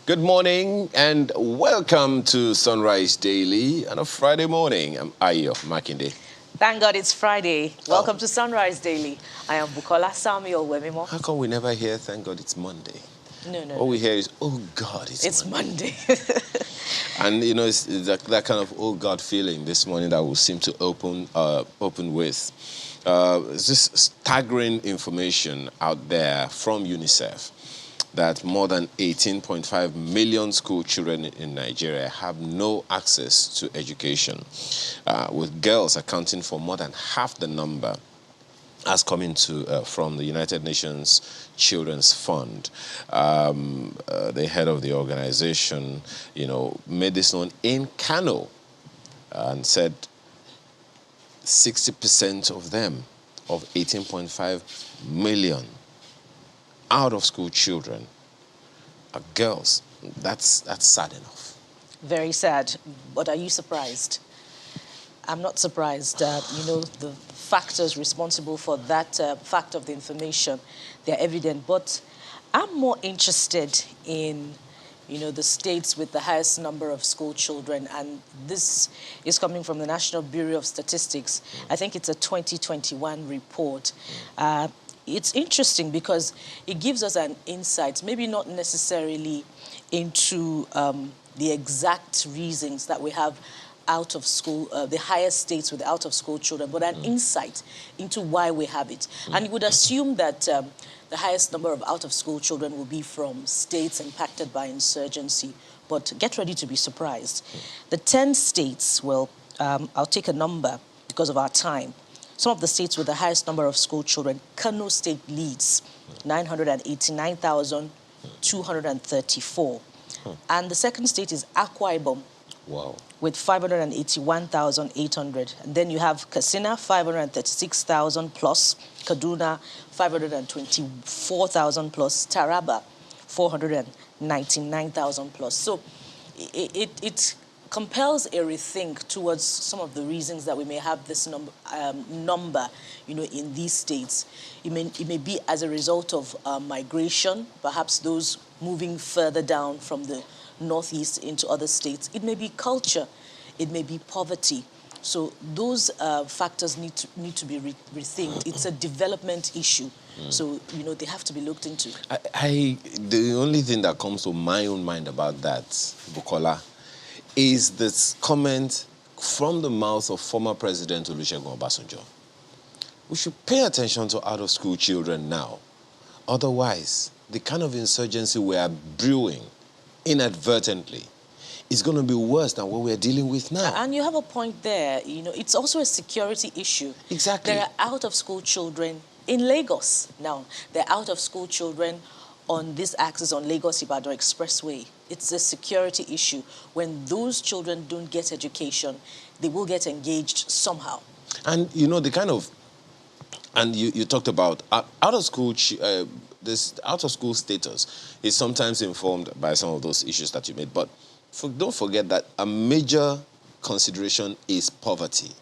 Good morning and welcome to Sunrise Daily on a Friday morning. I'm Ayo Makinde. Thank God it's Friday. Welcome to Sunrise Daily. I am Bukola Samuel Wemimo. How come we never hear, thank God it's Monday? No. All we hear is, oh God, it's Monday. And you know, it's that kind of oh God feeling this morning that we seem to open with. It's just staggering information out there from UNICEF that more than 18.5 million school children in Nigeria have no access to education, with girls accounting for more than half the number, as coming from the United Nations Children's Fund. The head of the organization, made this known in Kano and said 60% of them, of 18.5 million out-of-school children, are girls. That's sad enough. Very sad. But are you surprised? I'm not surprised. The factors responsible for that fact of the information, they're evident. But I'm more interested in, the states with the highest number of school children. And this is coming from the National Bureau of Statistics. I think it's a 2021 report. It's interesting because it gives us an insight, maybe not necessarily into the exact reasons that we have out of school, the highest states with out of school children, but an insight into why we have it. And you would assume that the highest number of out of school children will be from states impacted by insurgency, but get ready to be surprised. The 10 states, well, I'll take a number because of our time. Some of the states with the highest number of school children, Kano State leads, 989,234. And the second state is Akwa Ibom, Wow. with 581,800. And then you have Katsina, 536,000 plus, Kaduna, 524,000 plus, Taraba, 499,000 plus. So it compels a rethink towards some of the reasons that we may have this number, in these states. It may be as a result of migration, perhaps those moving further down from the northeast into other states. It may be culture, it may be poverty. So those factors need to be rethinked. It's a development issue. So, they have to be looked into. The only thing that comes to my own mind about that, Bukola, is this comment from the mouth of former President Olusegun Obasanjo. We should pay attention to out-of-school children now. Otherwise, the kind of insurgency we are brewing inadvertently is going to be worse than what we're dealing with now. And you have a point there. It's also a security issue. Exactly. There are out-of-school children in Lagos now. There are out-of-school children on this axis on Lagos-Ibadan Expressway. It's a security issue. When those children don't get education, they will get engaged somehow. And, the kind of... And you talked about out-of-school... this out-of-school status is sometimes informed by some of those issues that you made. But don't forget that a major consideration is poverty.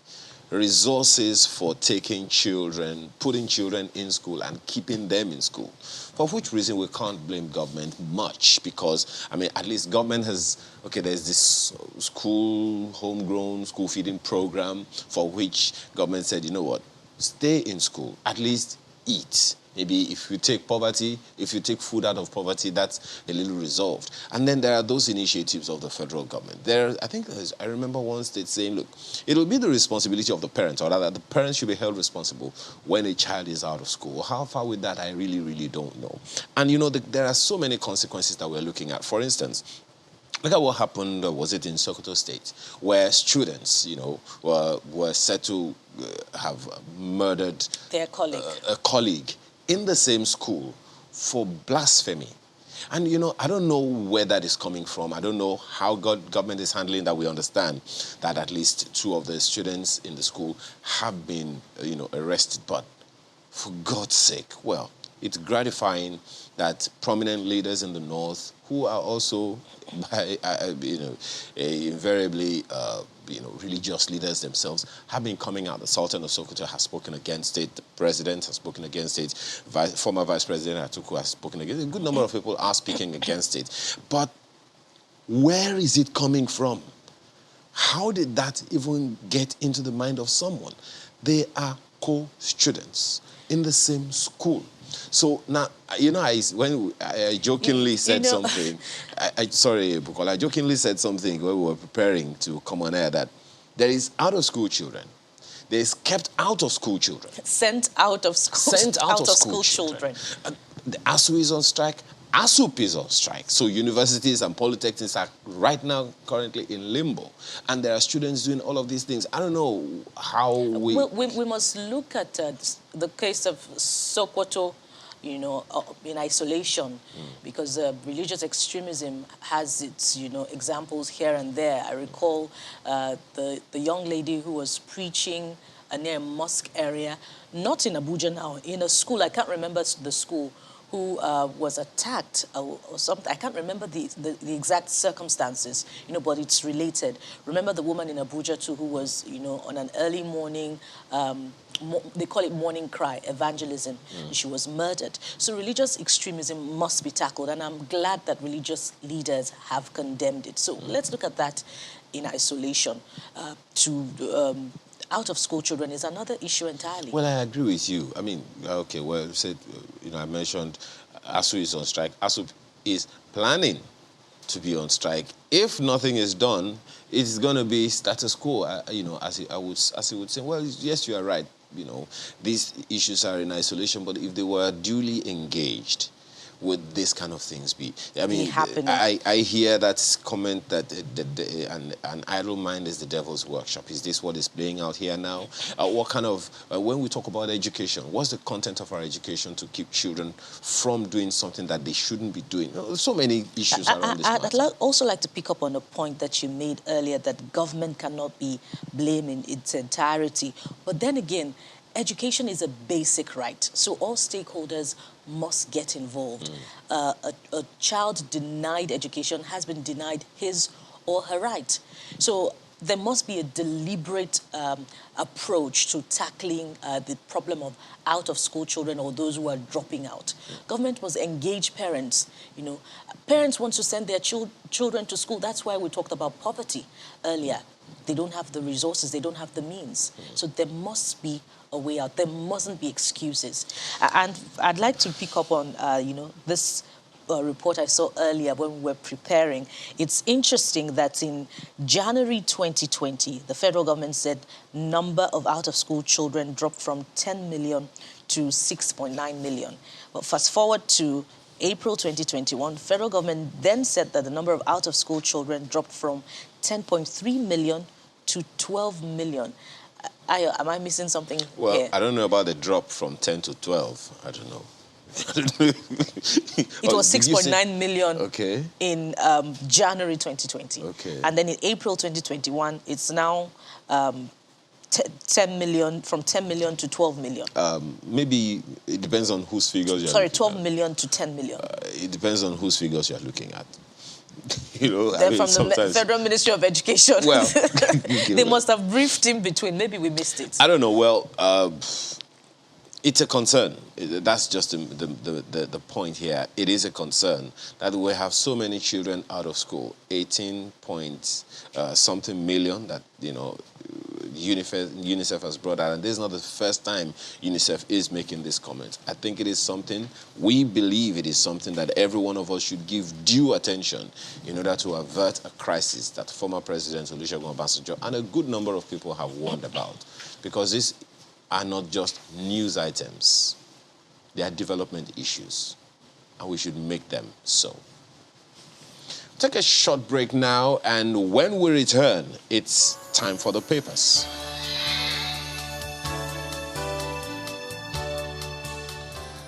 Resources for taking children, putting children in school and keeping them in school. For which reason we can't blame government much because, at least government has, there's this homegrown school feeding program for which government said, stay in school, at least eat. Maybe if you take food out of poverty, that's a little resolved. And then there are those initiatives of the federal government. I remember one state saying, look, it'll be the responsibility of the parents, or rather the parents should be held responsible when a child is out of school. How far with that, I really, really don't know. And there are so many consequences that we're looking at. For instance, look at what happened, was it in Sokoto State, where students, were said to have murdered their colleague. A colleague in the same school for blasphemy. And, I don't know where that is coming from. I don't know how government is handling that. We understand that at least 2 of the students in the school have been, arrested. But for God's sake, well, it's gratifying that prominent leaders in the North, who are also, invariably, religious leaders themselves, have been coming out. The Sultan of Sokoto has spoken against it. The President has spoken against it. Former Vice President Atuku has spoken against it. A good number of people are speaking against it. But Where is it coming from? How did that even get into the mind of someone? They are co-students in the same school. So now, when I jokingly said something, sorry, Bukola, I jokingly said something when we were preparing to come on air that there is out-of-school children. There is kept out-of-school children. Sent out of school. Sent out of school children. The ASU is on strike. ASUP is on strike. So universities and polytechnics are right now currently in limbo. And there are students doing all of these things. I don't know how we must look at the case of Sokoto, in isolation, because religious extremism has its, examples here and there. I recall the young lady who was preaching near a mosque area, not in Abuja now, in a school, I can't remember the school, who was attacked or something. I can't remember the exact circumstances, but it's related. Remember the woman in Abuja too who was, on an early morning, they call it morning cry, evangelism. She was murdered. So religious extremism must be tackled, and I'm glad that religious leaders have condemned it. So let's look at that in isolation. Out-of-school children is another issue entirely. Well, I agree with you. I mean, okay, well, you said, I mentioned ASU is on strike. ASU is planning to be on strike. If nothing is done, it's going to be status quo, as he would say. Well, yes, you are right. These issues are in isolation, but if they were duly engaged, would this kind of things be? I mean, I hear that comment that an idle mind is the devil's workshop. Is this what is playing out here now? What kind of, when we talk about education, what's the content of our education to keep children from doing something that they shouldn't be doing? So many issues around this matter. I'd also like to pick up on a point that you made earlier, that government cannot be blamed in its entirety. But then again, education is a basic right, so all stakeholders must get involved. A child denied education has been denied his or her right. So there must be a deliberate approach to tackling the problem of out-of-school children or those who are dropping out. Government must engage parents. Parents want to send their children to school. That's why we talked about poverty earlier. They don't have the resources, they don't have the means. So there must be a way out. There mustn't be excuses. And I'd like to pick up on, this report I saw earlier when we were preparing. It's interesting that in January 2020, the federal government said number of out-of-school children dropped from 10 million to 6.9 million. But fast forward to April 2021, federal government then said that the number of out-of-school children dropped from 10.3 million to 12 million. Am I missing something here? I don't know about the drop from 10 to 12. I don't know. It was 6.9 million in January 2020. Okay. And then in April 2021, it's now 10 million, from 10 million to 12 million. Maybe it depends on whose figures you're Sorry, looking 12 at. million to 10 million. It depends on whose figures you're looking at. They're from the Federal Ministry of Education. Well, they must have briefed in between. Maybe we missed it. I don't know. Well, it's a concern. That's just the point here. It is a concern that we have so many children out of school. 18 point something million that, UNICEF has brought out. And this is not the first time UNICEF is making this comment. I think it is something, we believe it is something that every one of us should give due attention in order to avert a crisis that former President Olusegun Obasanjo and a good number of people have warned about. Because these are not just news items. They are development issues. And we should make them so. Take a short break now, and when we return, it's time for the papers.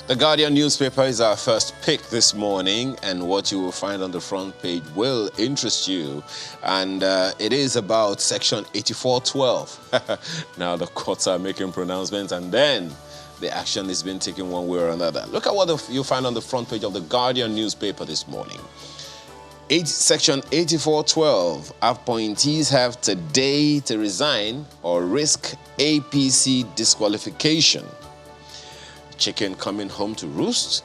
The Guardian newspaper is our first pick this morning, and what you will find on the front page will interest you. And it is about Section 8412. Now the courts are making pronouncements, and then the action is being taken one way or another. Look at what you'll find on the front page of the Guardian newspaper this morning. Section 8412, appointees have today to resign or risk APC disqualification. Chicken coming home to roost.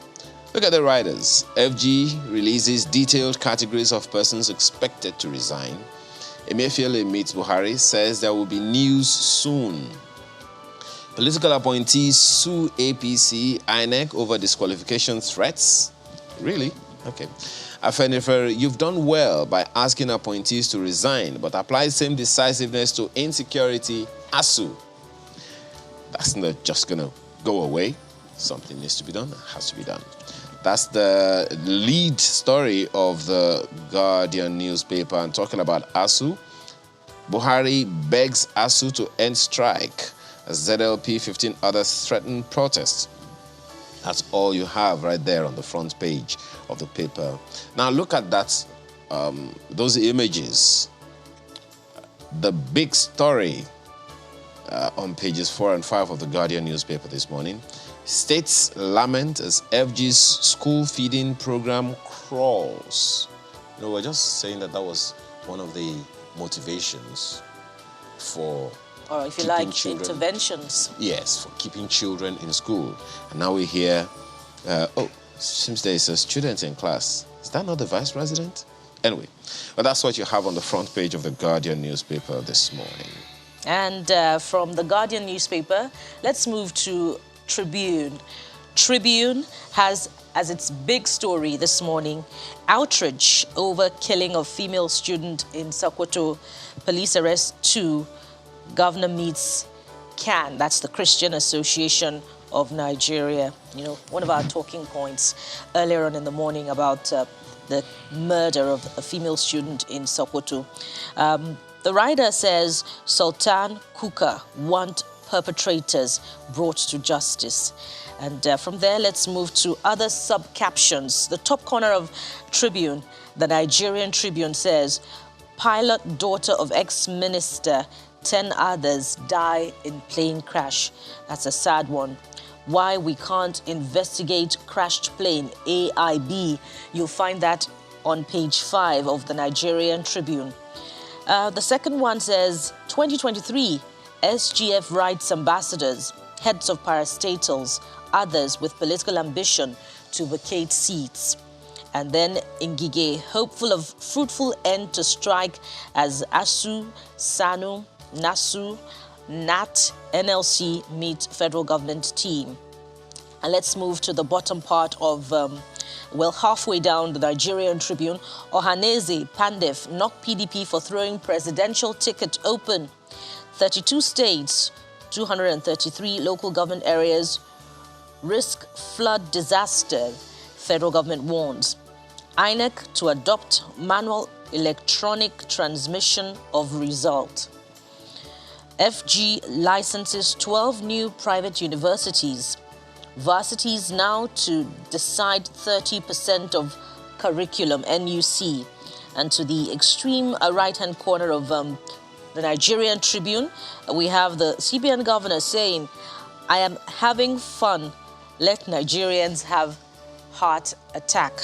Look at the riders. FG releases detailed categories of persons expected to resign. Emefiele meets Buhari, says there will be news soon. Political appointees sue APC, INEC over disqualification threats. Really? Okay. Afenifer, you've done well by asking appointees to resign, but apply same decisiveness to insecurity, ASUP. That's not just going to go away. Something needs to be done. It has to be done. That's the lead story of the Guardian newspaper. And talking about ASUP, Buhari begs ASUP to end strike as ZLP 15 others threaten protests. That's all you have right there on the front page of the paper. Now look at that, those images. The big story on pages 4 and 5 of the Guardian newspaper this morning. States lament as FG's school feeding program crawls. You know, we're just saying that was one of the motivations for, or if you like, children, interventions. Yes, for keeping children in school. And now we hear, oh, seems there is a student in class. Is that not the vice president? Anyway, well, that's what you have on the front page of the Guardian newspaper this morning. And from the Guardian newspaper, let's move to Tribune. Tribune has as its big story this morning, outrage over killing of female student in Sokoto, police arrest 2, governor meets CAN, that's the Christian Association of Nigeria. You know, one of our talking points earlier on in the morning about the murder of a female student in Sokoto. The writer says Sultan Kuka want perpetrators brought to justice. And from there, let's move to other sub-captions. The top corner of Tribune, the Nigerian Tribune says, pilot daughter of ex-minister, 10 others die in plane crash. That's a sad one. Why we can't investigate crashed plane, AIB. You'll find that on page 5 of the Nigerian Tribune. The second one says, 2023, SGF writes ambassadors, heads of parastatals, others with political ambition to vacate seats. And then Ngige, hopeful of fruitful end to strike as ASU, SANU, NASU, NAT, NLC meet federal government team. And let's move to the bottom part of, well, halfway down the Nigerian Tribune. Ohaneze, Pandef, knock PDP for throwing presidential ticket open. 32 states, 233 local government areas risk flood disaster, federal government warns. INEC to adopt manual electronic transmission of result. FG licenses 12 new private universities. Varsities now to decide 30% of curriculum, NUC. And to the extreme right-hand corner of the Nigerian Tribune, we have the CBN governor saying, I am having fun. Let Nigerians have heart attack.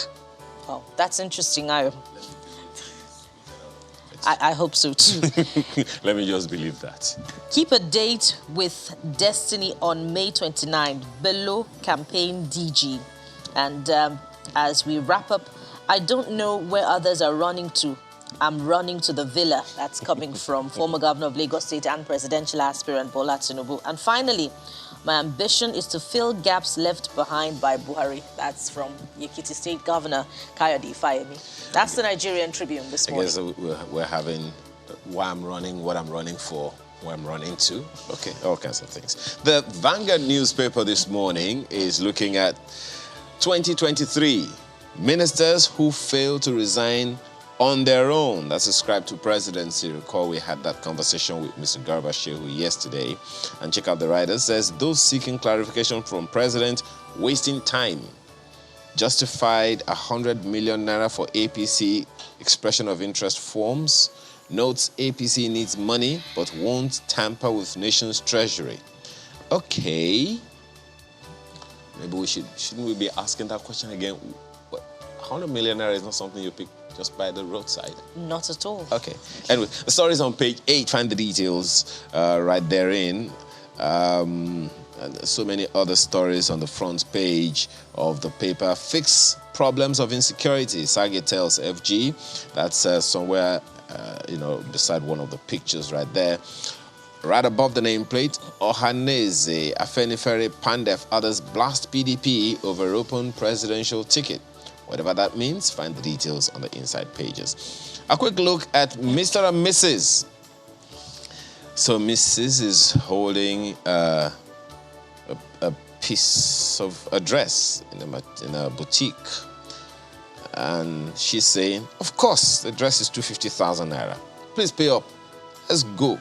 Oh, that's interesting. I hope so too. Let me just believe that. Keep a date with Destiny on May 29, below campaign DG. And as we wrap up, I don't know where others are running to. I'm running to the villa. That's coming from former governor of Lagos State and presidential aspirant Bola Tinubu. And finally, my ambition is to fill gaps left behind by Buhari. That's from Ekiti State Governor Kayode Fayemi. That's the Nigerian Tribune this morning. I guess we're having why I'm running, what I'm running for, where I'm running to. Okay, all kinds of things. The Vanguard newspaper this morning is looking at 2023 ministers who failed to resign on their own. That's ascribed to presidency. Recall we had that conversation with Mr. Garba Shehu yesterday. And check out the writer says, those seeking clarification from president wasting time. Justified 100 million naira for APC expression of interest forms. Notes APC needs money but won't tamper with nation's treasury. Okay. Maybe shouldn't we be asking that question again? 100 million naira is not something you pick just by the roadside. Not at all. Okay. Anyway, the story is on page 8. Find the details right therein. And so many other stories on the front page of the paper. Fix problems of insecurity, Sage tells FG. That's somewhere, beside one of the pictures right there. Right above the nameplate, Ohaneze, Afenifere, Pandef, others blast PDP over open presidential ticket. Whatever that means, find the details on the inside pages. A quick look at Mr. and Mrs. So Mrs. is holding a piece of a dress in a boutique. And she's saying, of course, the dress is 250,000 naira. Please pay up. Let's go.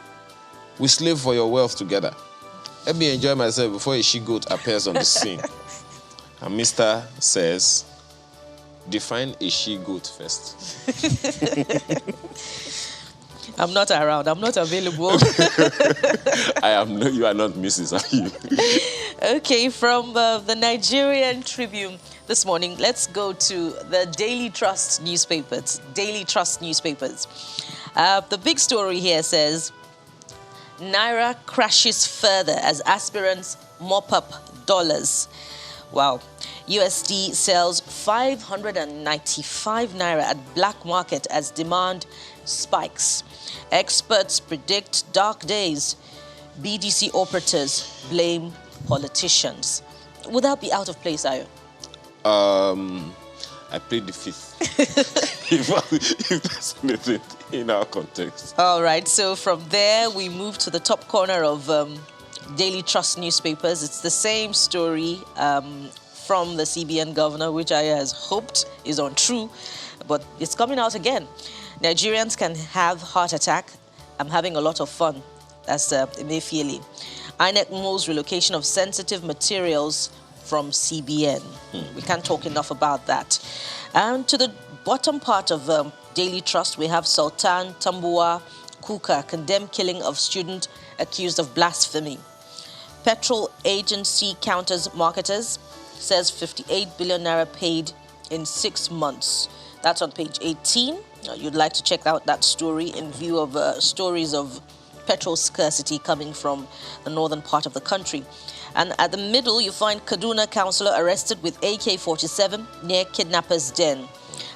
We slave for your wealth together. Let me enjoy myself before a she-goat appears on the scene. And Mr. says, define a she-goat first. I'm not around. I'm not available. You are not Mrs., are you? Okay, from the Nigerian Tribune this morning, let's go to the Daily Trust newspapers. Daily Trust newspapers. The big story here says, Naira crashes further as aspirants mop up dollars. Wow. USD sells 595 naira at black market as demand spikes. Experts predict dark days. BDC operators blame politicians. Would that be out of place, Ayo? I played the fifth. if there's anything in our context. All right, so from there we move to the top corner of Daily Trust newspapers. It's the same story from the CBN governor, which I has hoped is untrue, but it's coming out again. Nigerians can have heart attack. I'm having a lot of fun. That's Emefiele. INEC moves relocation of sensitive materials from CBN. We can't talk enough about that. And to the bottom part of Daily Trust, we have Sultan Tambuwa Kuka condemned killing of student accused of blasphemy. Petrol agency counters marketers, says 58 billion naira paid in 6 months. That's on page 18. You'd like to check out that story in view of stories of petrol scarcity coming from the northern part of the country. And at the middle, you find Kaduna councillor arrested with AK-47 near kidnappers' den.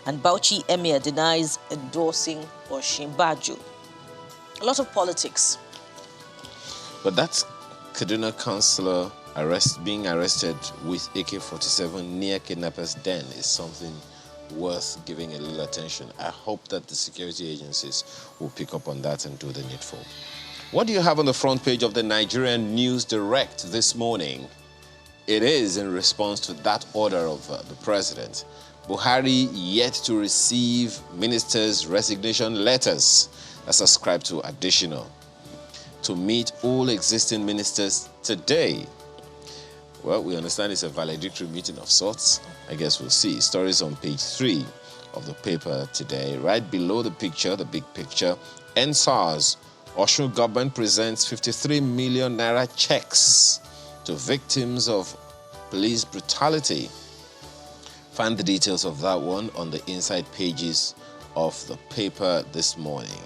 And Bauchi Emir denies endorsing Oshimbaju. A lot of politics. But that's Kaduna councillor being arrested with AK-47 near kidnappers' den is something worth giving a little attention. I hope that the security agencies will pick up on that and do the needful. What do you have on the front page of the Nigerian News Direct this morning? It is in response to that order of the president. Buhari yet to receive ministers' resignation letters. That's ascribed to additional. To meet all existing ministers today. Well, we understand it's a valedictory meeting of sorts. I guess we'll see. Stories on page 3 of the paper today. Right below the picture, the big picture, NSARS. Osun government presents 53 million naira checks to victims of police brutality. Find the details of that one on the inside pages of the paper this morning.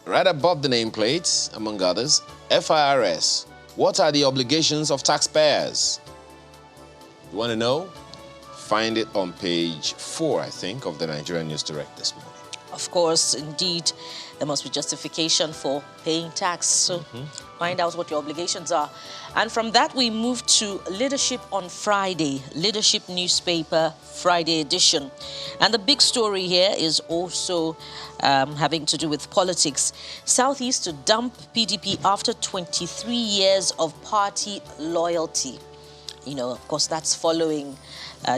Right above the nameplate, among others, FIRS. What are the obligations of taxpayers? You want to know? Find it on page 4, I think, of the Nigerian News Direct this morning. Of course, indeed, there must be justification for paying tax. So find out what your obligations are. And from that, we move to Leadership on Friday, Leadership newspaper, Friday edition. And the big story here is also having to do with politics. Southeast to dump PDP after 23 years of party loyalty. You know, of course, that's following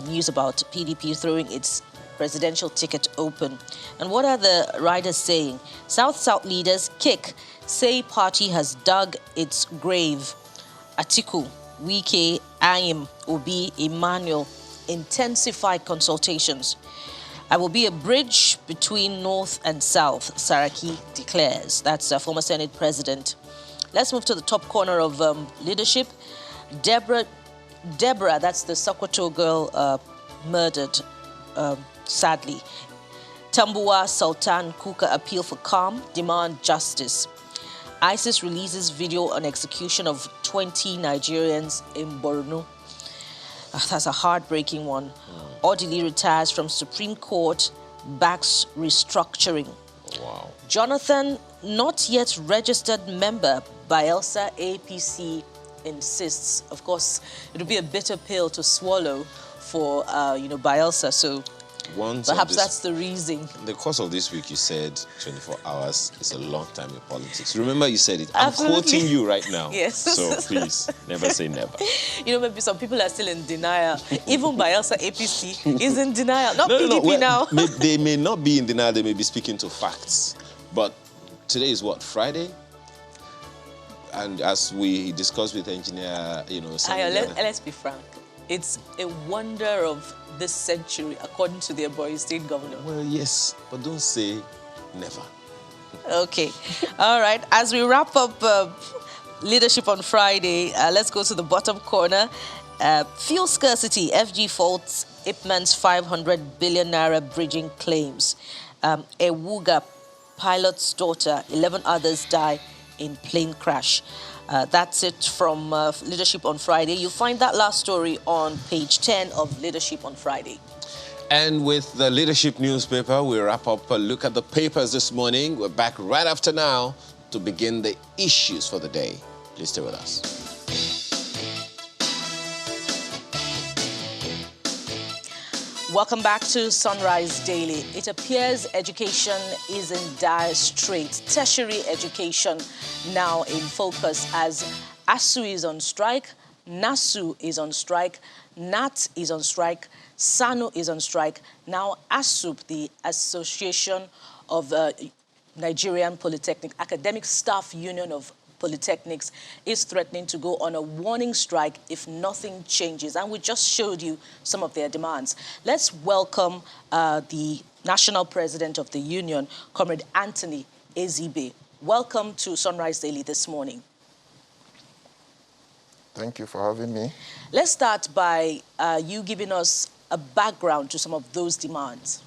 news about PDP throwing its presidential ticket open. And what are the riders saying? South-South leaders kick, say party has dug its grave. Atiku, Wike, Ayim, Obi, Emmanuel, intensified consultations. I will be a bridge between North and South, Saraki declares. That's former Senate President. Let's move to the top corner of Leadership. Deborah, that's the Sokoto girl murdered, sadly. Tambuwa Sultan Kuka appeal for calm, demand justice. ISIS releases video on execution of 20 Nigerians in Borno. That's a heartbreaking one. Orderly retires from Supreme Court, backs restructuring. Wow. Jonathan, not yet registered member, Bielsa APC insists. Of course, it'll be a bitter pill to swallow for, Bielsa. So perhaps that's the reason. In the course of this week, you said 24 hours is a long time in politics. Remember you said it. Absolutely. I'm quoting you right now. Yes. So please, never say never. Maybe some people are still in denial. Even Bielsa APC is in denial. Not PDP Well, now. They may not be in denial. They may be speaking to facts. But today is what, Friday? And as we discussed with engineer, let's be frank. It's a wonder of this century, according to the Ebonyi State governor. Well, yes, but don't say never. Okay. All right. As we wrap up leadership on Friday, let's go to the bottom corner. Fuel scarcity. FG faults Ipman's 500 billion naira bridging claims. Ewuga pilot's daughter, 11 others die in plane crash. That's it from Leadership on Friday. You'll find that last story on page 10 of Leadership on Friday. And with the Leadership newspaper, we wrap up a look at the papers this morning. We're back right after now to begin the issues for the day. Please stay with us. Welcome back to Sunrise Daily. It appears education is in dire straits. Tertiary education now in focus as ASU is on strike, NASU is on strike, NAT is on strike, SANU is on strike. Now ASUP, the Association of Nigerian Polytechnic, Academic Staff Union of Polytechnics, is threatening to go on a warning strike if nothing changes. And we just showed you some of their demands. Let's welcome the National President of the Union, Comrade Anthony Ezibe. Welcome to Sunrise Daily this morning. Thank you for having me. Let's start by you giving us a background to some of those demands.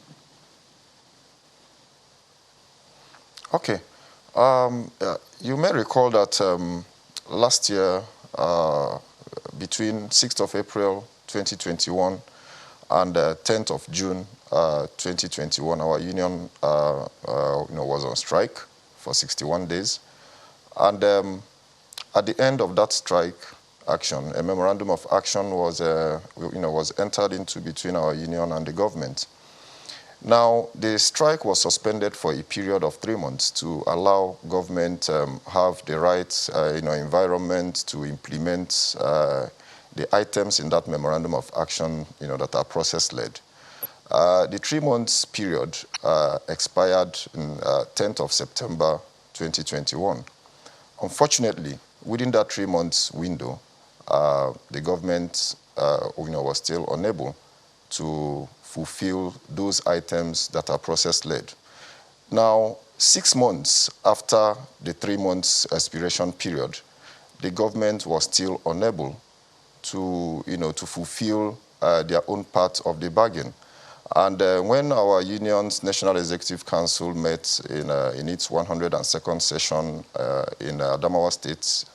Okay. You may recall that last year, between 6th of April 2021 and 10th of June 2021, our union was on strike for 61 days. And at the end of that strike action, a memorandum of action was entered into between our union and the government. Now, the strike was suspended for a period of 3 months to allow government have the right, environment to implement the items in that memorandum of action, that are process-led. The 3 months period expired on 10th of September 2021. Unfortunately, within that 3 months window, the government, was still unable to fulfill those items that are process-led. Now, 6 months after the 3 months expiration period, the government was still unable to, to fulfill their own part of the bargain. And when our union's National Executive Council met in its 102nd session in Adamawa State,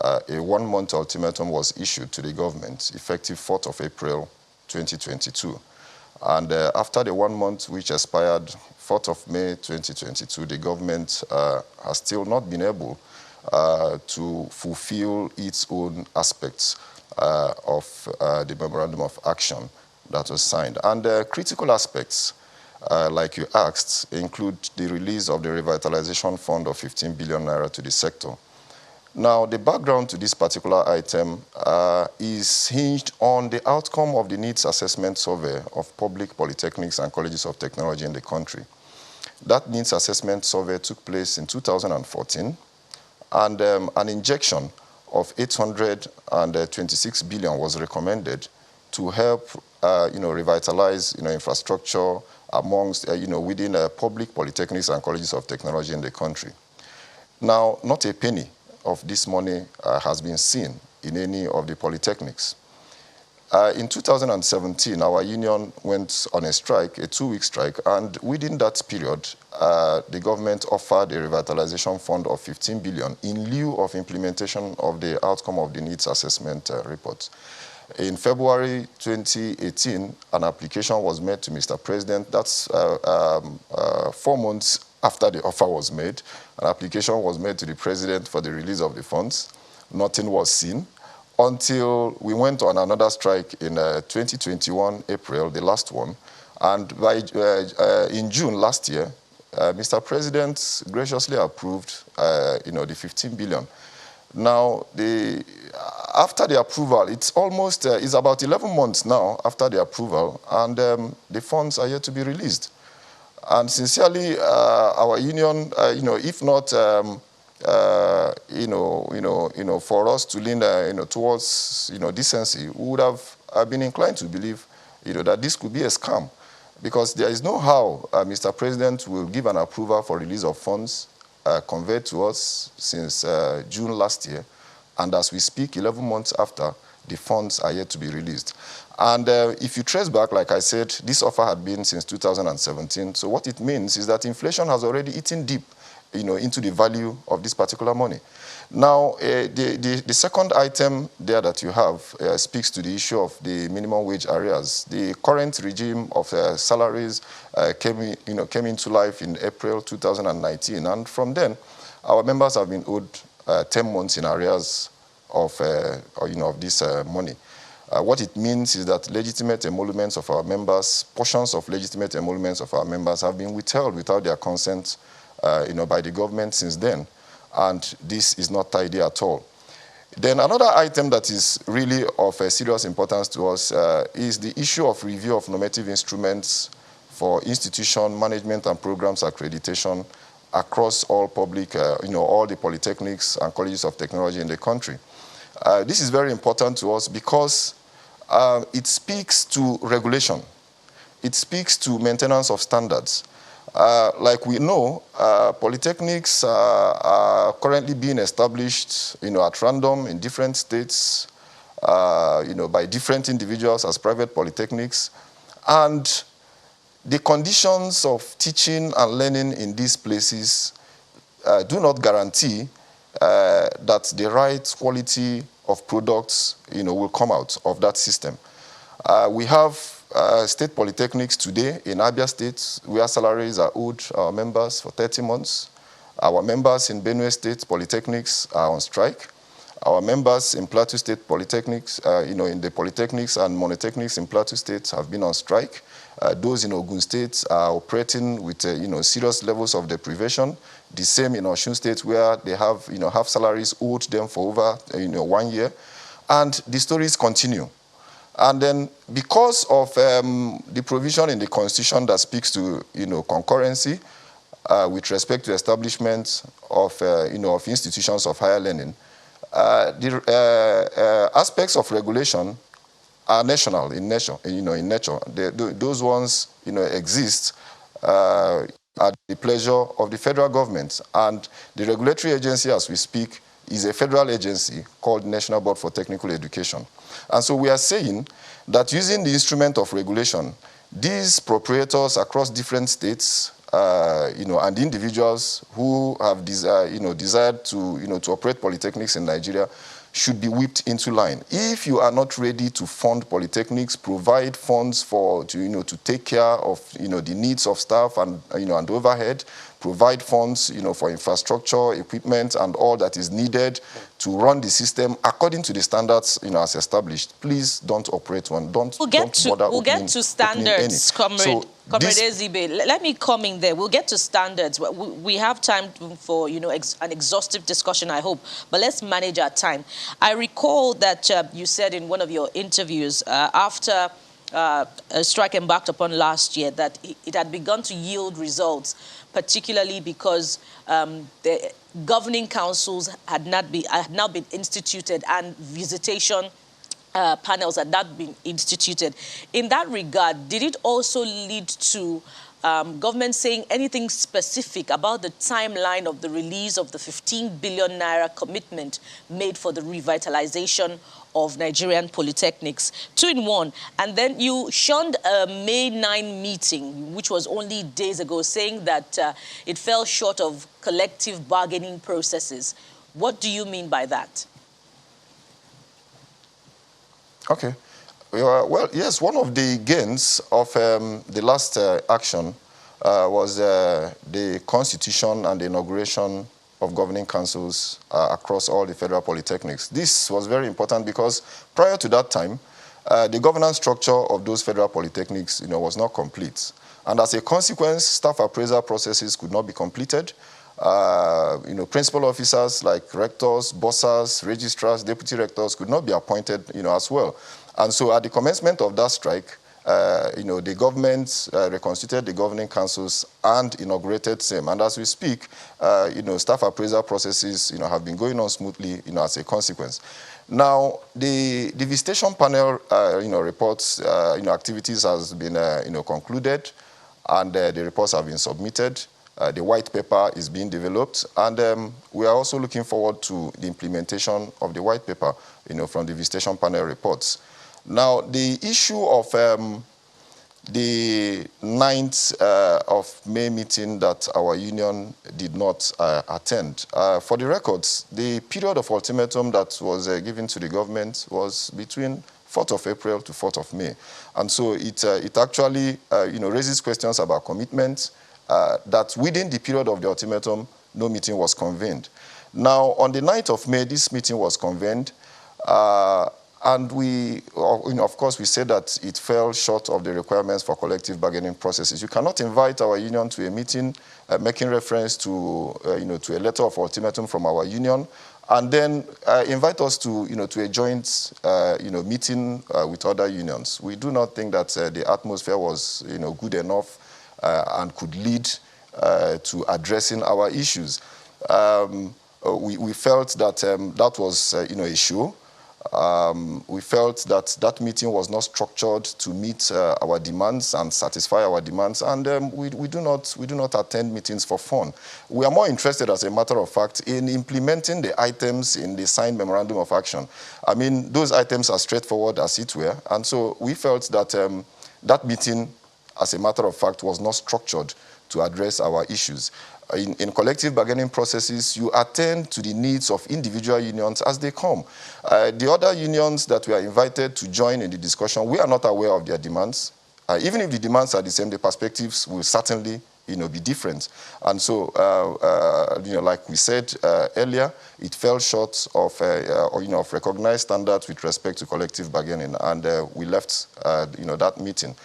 a 1-month ultimatum was issued to the government, effective 4th of April 2022. And after the 1 month, which expired 4th of May 2022, the government has still not been able to fulfill its own aspects of the memorandum of action that was signed. And critical aspects, like you asked, include the release of the revitalization fund of 15 billion naira to the sector. Now, the background to this particular item is hinged on the outcome of the needs assessment survey of public polytechnics and colleges of technology in the country. That needs assessment survey took place in 2014, and an injection of 826 billion was recommended to help, revitalize, infrastructure amongst, within public polytechnics and colleges of technology in the country. Now, not a penny of this money has been seen in any of the polytechnics. In 2017, our union went on a strike, a 2-week strike, and within that period, the government offered a revitalization fund of 15 billion in lieu of implementation of the outcome of the needs assessment report. In February 2018, an application was made to Mr. President. That's 4 months after the offer was made. An application was made to the President for the release of the funds. Nothing was seen until we went on another strike in 2021, April, the last one. And in June last year, Mr. President graciously approved, the 15 billion. Now, after the approval, it's almost, it's about 11 months now after the approval, and the funds are yet to be released. And sincerely, our union, if not, for us to lean, towards, decency, we would have been inclined to believe, that this could be a scam, because there is no how Mr. President will give an approval for release of funds conveyed to us since June last year, and as we speak, 11 months after, the funds are yet to be released. And if you trace back, like I said, this offer had been since 2017. So what it means is that inflation has already eaten deep, into the value of this particular money. Now, the second item there that you have speaks to the issue of the minimum wage arrears. The current regime of salaries came into life in April 2019, and from then, our members have been owed 10 months in arrears of this money. What it means is that legitimate emoluments of our members, portions of legitimate emoluments of our members have been withheld without their consent, by the government since then. And this is not tidy at all. Then another item that is really of serious importance to us is the issue of review of normative instruments for institution management and programs accreditation across all public, all the polytechnics and colleges of technology in the country. This is very important to us because it speaks to regulation. It speaks to maintenance of standards. Like we know, polytechnics are currently being established, at random in different states, by different individuals as private polytechnics. And the conditions of teaching and learning in these places do not guarantee that the right quality of products, will come out of that system. We have state polytechnics today in Abia State, where salaries are owed our members for 30 months. Our members in Benue State polytechnics are on strike. Our members in Plateau State polytechnics, in the polytechnics and monotechnics in Plateau State have been on strike. Those in Ogun State are operating with, serious levels of deprivation. The same in Osun State, where they have, have salaries owed them for over, 1 year. And the stories continue. And then because of the provision in the Constitution that speaks to, concurrency with respect to establishment of, of institutions of higher learning, the aspects of regulation are national in nature, in nature. Those ones, exist at the pleasure of the federal government. And the regulatory agency, as we speak, is a federal agency called National Board for Technical Education. And so we are saying that using the instrument of regulation, these proprietors across different states, and individuals who have desired to, to operate polytechnics in Nigeria should be whipped into line. If you are not ready to fund polytechnics, provide funds to take care of, the needs of staff and, and overhead, provide funds, for infrastructure, equipment, and all that is needed to run the system according to the standards, as established. Please don't operate one. Don't bother. We'll get to standards, Comrade Ezibe. Let me come in there. We'll get to standards. We have time for, an exhaustive discussion, I hope. But let's manage our time. I recall that you said in one of your interviews after a strike embarked upon last year that it had begun to yield results, particularly because the governing councils had now been instituted and visitation panels had not been instituted. In that regard, did it also lead to government saying anything specific about the timeline of the release of the 15 billion naira commitment made for the revitalization of Nigerian polytechnics, 2 in 1. And then you shunned a May 9 meeting, which was only days ago, saying that it fell short of collective bargaining processes. What do you mean by that? Okay. Well, yes, one of the gains of the last action was the constitution and the inauguration of governing councils across all the federal polytechnics. This was very important because prior to that time, the governance structure of those federal polytechnics, was not complete. And as a consequence, staff appraisal processes could not be completed. Principal officers like rectors, bursars, registrars, deputy rectors could not be appointed, as well. And so at the commencement of that strike, the government reconstituted the governing councils and inaugurated same. And as we speak, staff appraisal processes, have been going on smoothly, as a consequence. Now, the visitation panel, reports, activities has been, concluded, and the reports have been submitted. The white paper is being developed, and we are also looking forward to the implementation of the white paper, from the visitation panel reports. Now, the issue of the 9th of May meeting that our union did not attend. For the records, the period of ultimatum that was given to the government was between 4th of April to 4th of May. And so it actually, raises questions about commitment, that within the period of the ultimatum, no meeting was convened. Now, on the 9th of May, this meeting was convened, and we, of course, we said that it fell short of the requirements for collective bargaining processes. You cannot invite our union to a meeting making reference to, to a letter of ultimatum from our union, and then invite us to, to a joint, meeting with other unions. We do not think that the atmosphere was, good enough and could lead to addressing our issues. We felt that that was, a show. We felt that that meeting was not structured to meet our demands and satisfy our demands, and we do not attend meetings for fun. We are more interested, as a matter of fact, in implementing the items in the signed memorandum of action. I mean, those items are straightforward as it were, and so we felt that that meeting, as a matter of fact, was not structured to address our issues. In collective bargaining processes, you attend to the needs of individual unions as they come. The other unions that we are invited to join in the discussion, we are not aware of their demands. Even if the demands are the same, the perspectives will certainly, be different. And so, like we said earlier, it fell short of, of recognized standards with respect to collective bargaining, and we left, that meeting.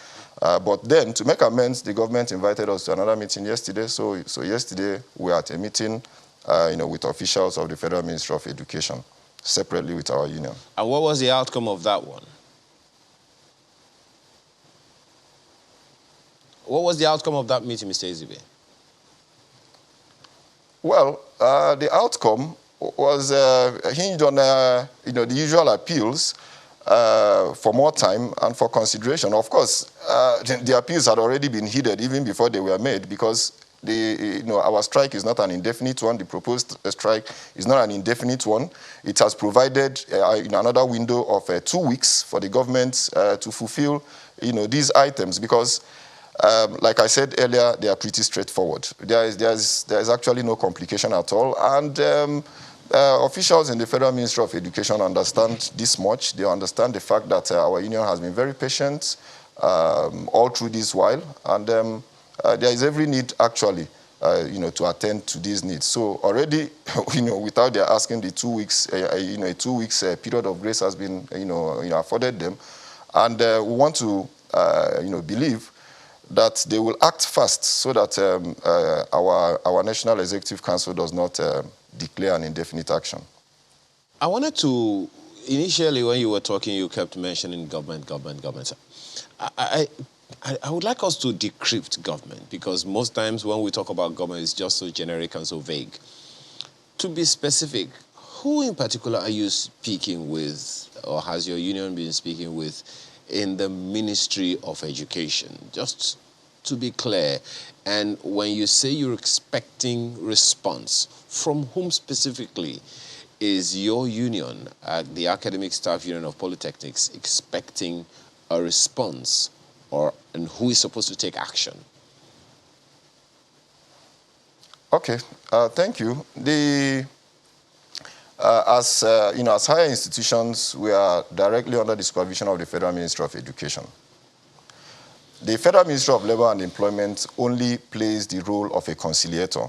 But then, to make amends, the government invited us to another meeting yesterday. So yesterday, we were at a meeting, with officials of the Federal Ministry of Education, separately with our union. And what was the outcome of that one? What was the outcome of that meeting, Mr. Ezebe? Well, the outcome was hinged on, the usual appeals for more time and for consideration. Of course, the appeals had already been heeded even before they were made, because our strike is not an indefinite one. The proposed strike is not an indefinite one. It has provided another window of 2 weeks for the government to fulfill these items, because like I said earlier, they are pretty straightforward. There is actually no complication at all, and officials in the Federal Ministry of Education understand this much. They understand the fact that our union has been very patient all through this while, and there is every need, actually, to attend to these needs. So already, without their asking, the 2 weeks, a 2 weeks period of grace has been, afforded them, and we want to, believe that they will act fast so that our National Executive Council does not declare an indefinite action. I wanted to, initially when you were talking, you kept mentioning government. I would like us to decrypt government, because most times when we talk about government, it's just so generic and so vague. To be specific, who in particular are you speaking with, or has your union been speaking with, in the Ministry of Education? Just to be clear. And when you say you're expecting response, from whom specifically? is your union, the Academic Staff Union of Polytechnics, expecting a response, and who is supposed to take action? Okay, thank you. As higher institutions, we are directly under the supervision of the Federal Ministry of Education. The Federal Ministry of Labor and Employment only plays the role of a conciliator.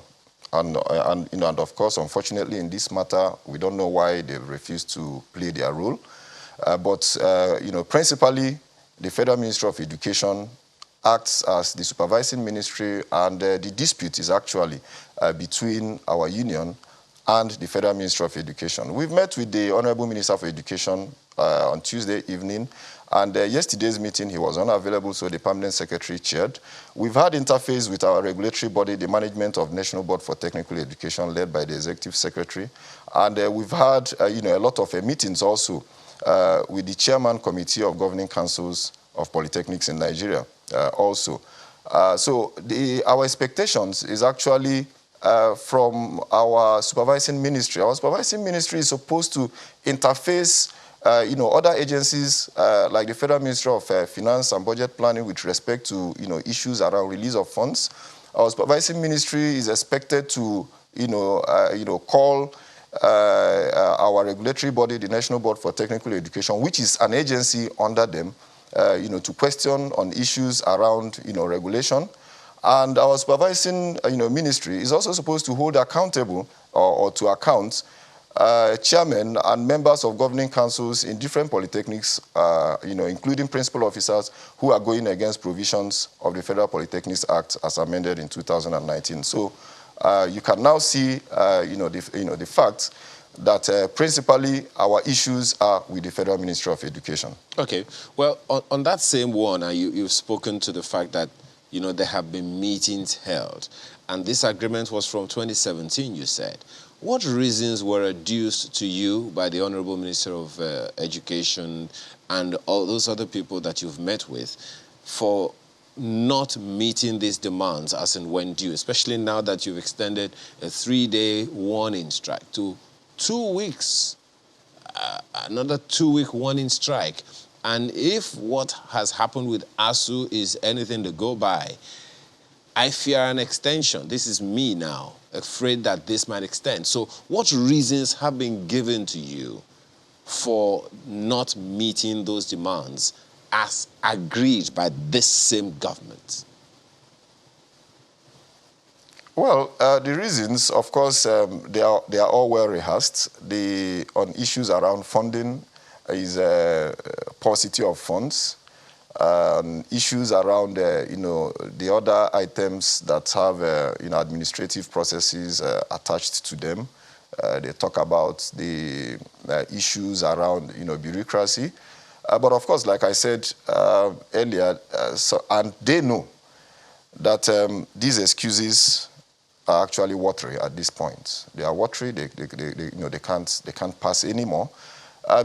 And of course, unfortunately, in this matter, we don't know why they refuse to play their role. Principally, the Federal Ministry of Education acts as the supervising ministry, and the dispute is actually between our union and the Federal Ministry of Education. We've met with the Honorable Minister for Education on Tuesday evening, and yesterday's meeting he was unavailable, so the Permanent Secretary chaired. We've had interface with our regulatory body, the Management of National Board for Technical Education, led by the Executive Secretary, and we've had a lot of meetings also with the Chairman Committee of Governing Councils of Polytechnics in Nigeria also. Our expectations is actually from our supervising ministry. Our supervising ministry is supposed to interface other agencies like the Federal Ministry of Finance and Budget Planning with respect to issues around release of funds. Our supervising ministry is expected to call our regulatory body, the National Board for Technical Education, which is an agency under them, to question on issues around regulation. And our supervising ministry is also supposed to hold accountable or to account chairmen and members of governing councils in different polytechnics, including principal officers who are going against provisions of the Federal Polytechnics Act as amended in 2019. So you can now see, the fact that principally our issues are with the Federal Ministry of Education. Okay. Well, on that same one, you've spoken to the fact that there have been meetings held, and this agreement was from 2017, you said. What reasons were adduced to you by the Honorable Minister of Education and all those other people that you've met with for not meeting these demands as and when due, especially now that you've extended a 3-day warning strike to 2 weeks, another 2-week warning strike? And if what has happened with ASU is anything to go by, I fear an extension. This is me now, afraid that this might extend. So what reasons have been given to you for not meeting those demands as agreed by this same government? Well, the reasons, of course, they are all well rehearsed. On issues around funding is paucity of funds. Issues around, the other items that have, administrative processes attached to them. They talk about the issues around, bureaucracy. But of course, like I said earlier, and they know that these excuses are actually watery at this point. They are watery. They can't pass anymore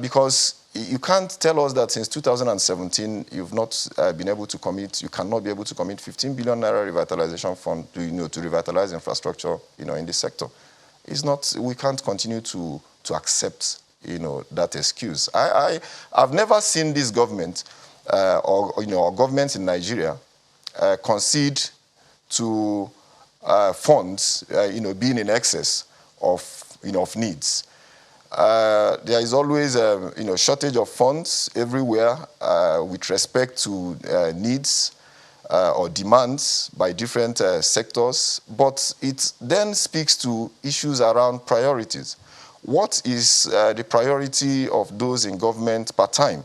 because you can't tell us that since 2017 you've not been able to commit. You cannot be able to commit 15 billion naira revitalization fund to revitalize infrastructure, in this sector. It's not. We can't continue to accept, that excuse. I've never seen this government or governments in Nigeria concede to funds, being in excess of needs. There is always, shortage of funds everywhere with respect to needs or demands by different sectors, but it then speaks to issues around priorities. What is the priority of those in government per time?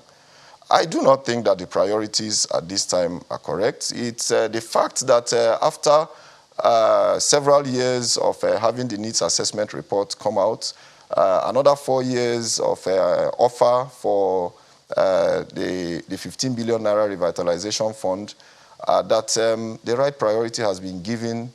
I do not think that the priorities at this time are correct. It's the fact that after several years of having the needs assessment report come out, another 4 years of offer for the 15 billion naira revitalization fund, that the right priority has been given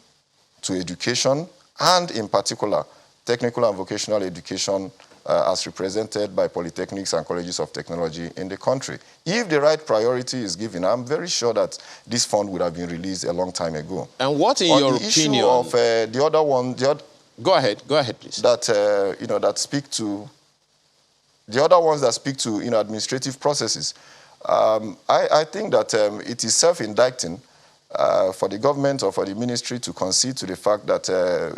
to education, and in particular, technical and vocational education as represented by polytechnics and colleges of technology in the country. If the right priority is given, I'm very sure that this fund would have been released a long time ago. And what, in your opinion, of the other one, Go ahead, please. That, that speak to, the other ones that speak to, administrative processes. I think that it is self-indicting for the government or for the ministry to concede to the fact that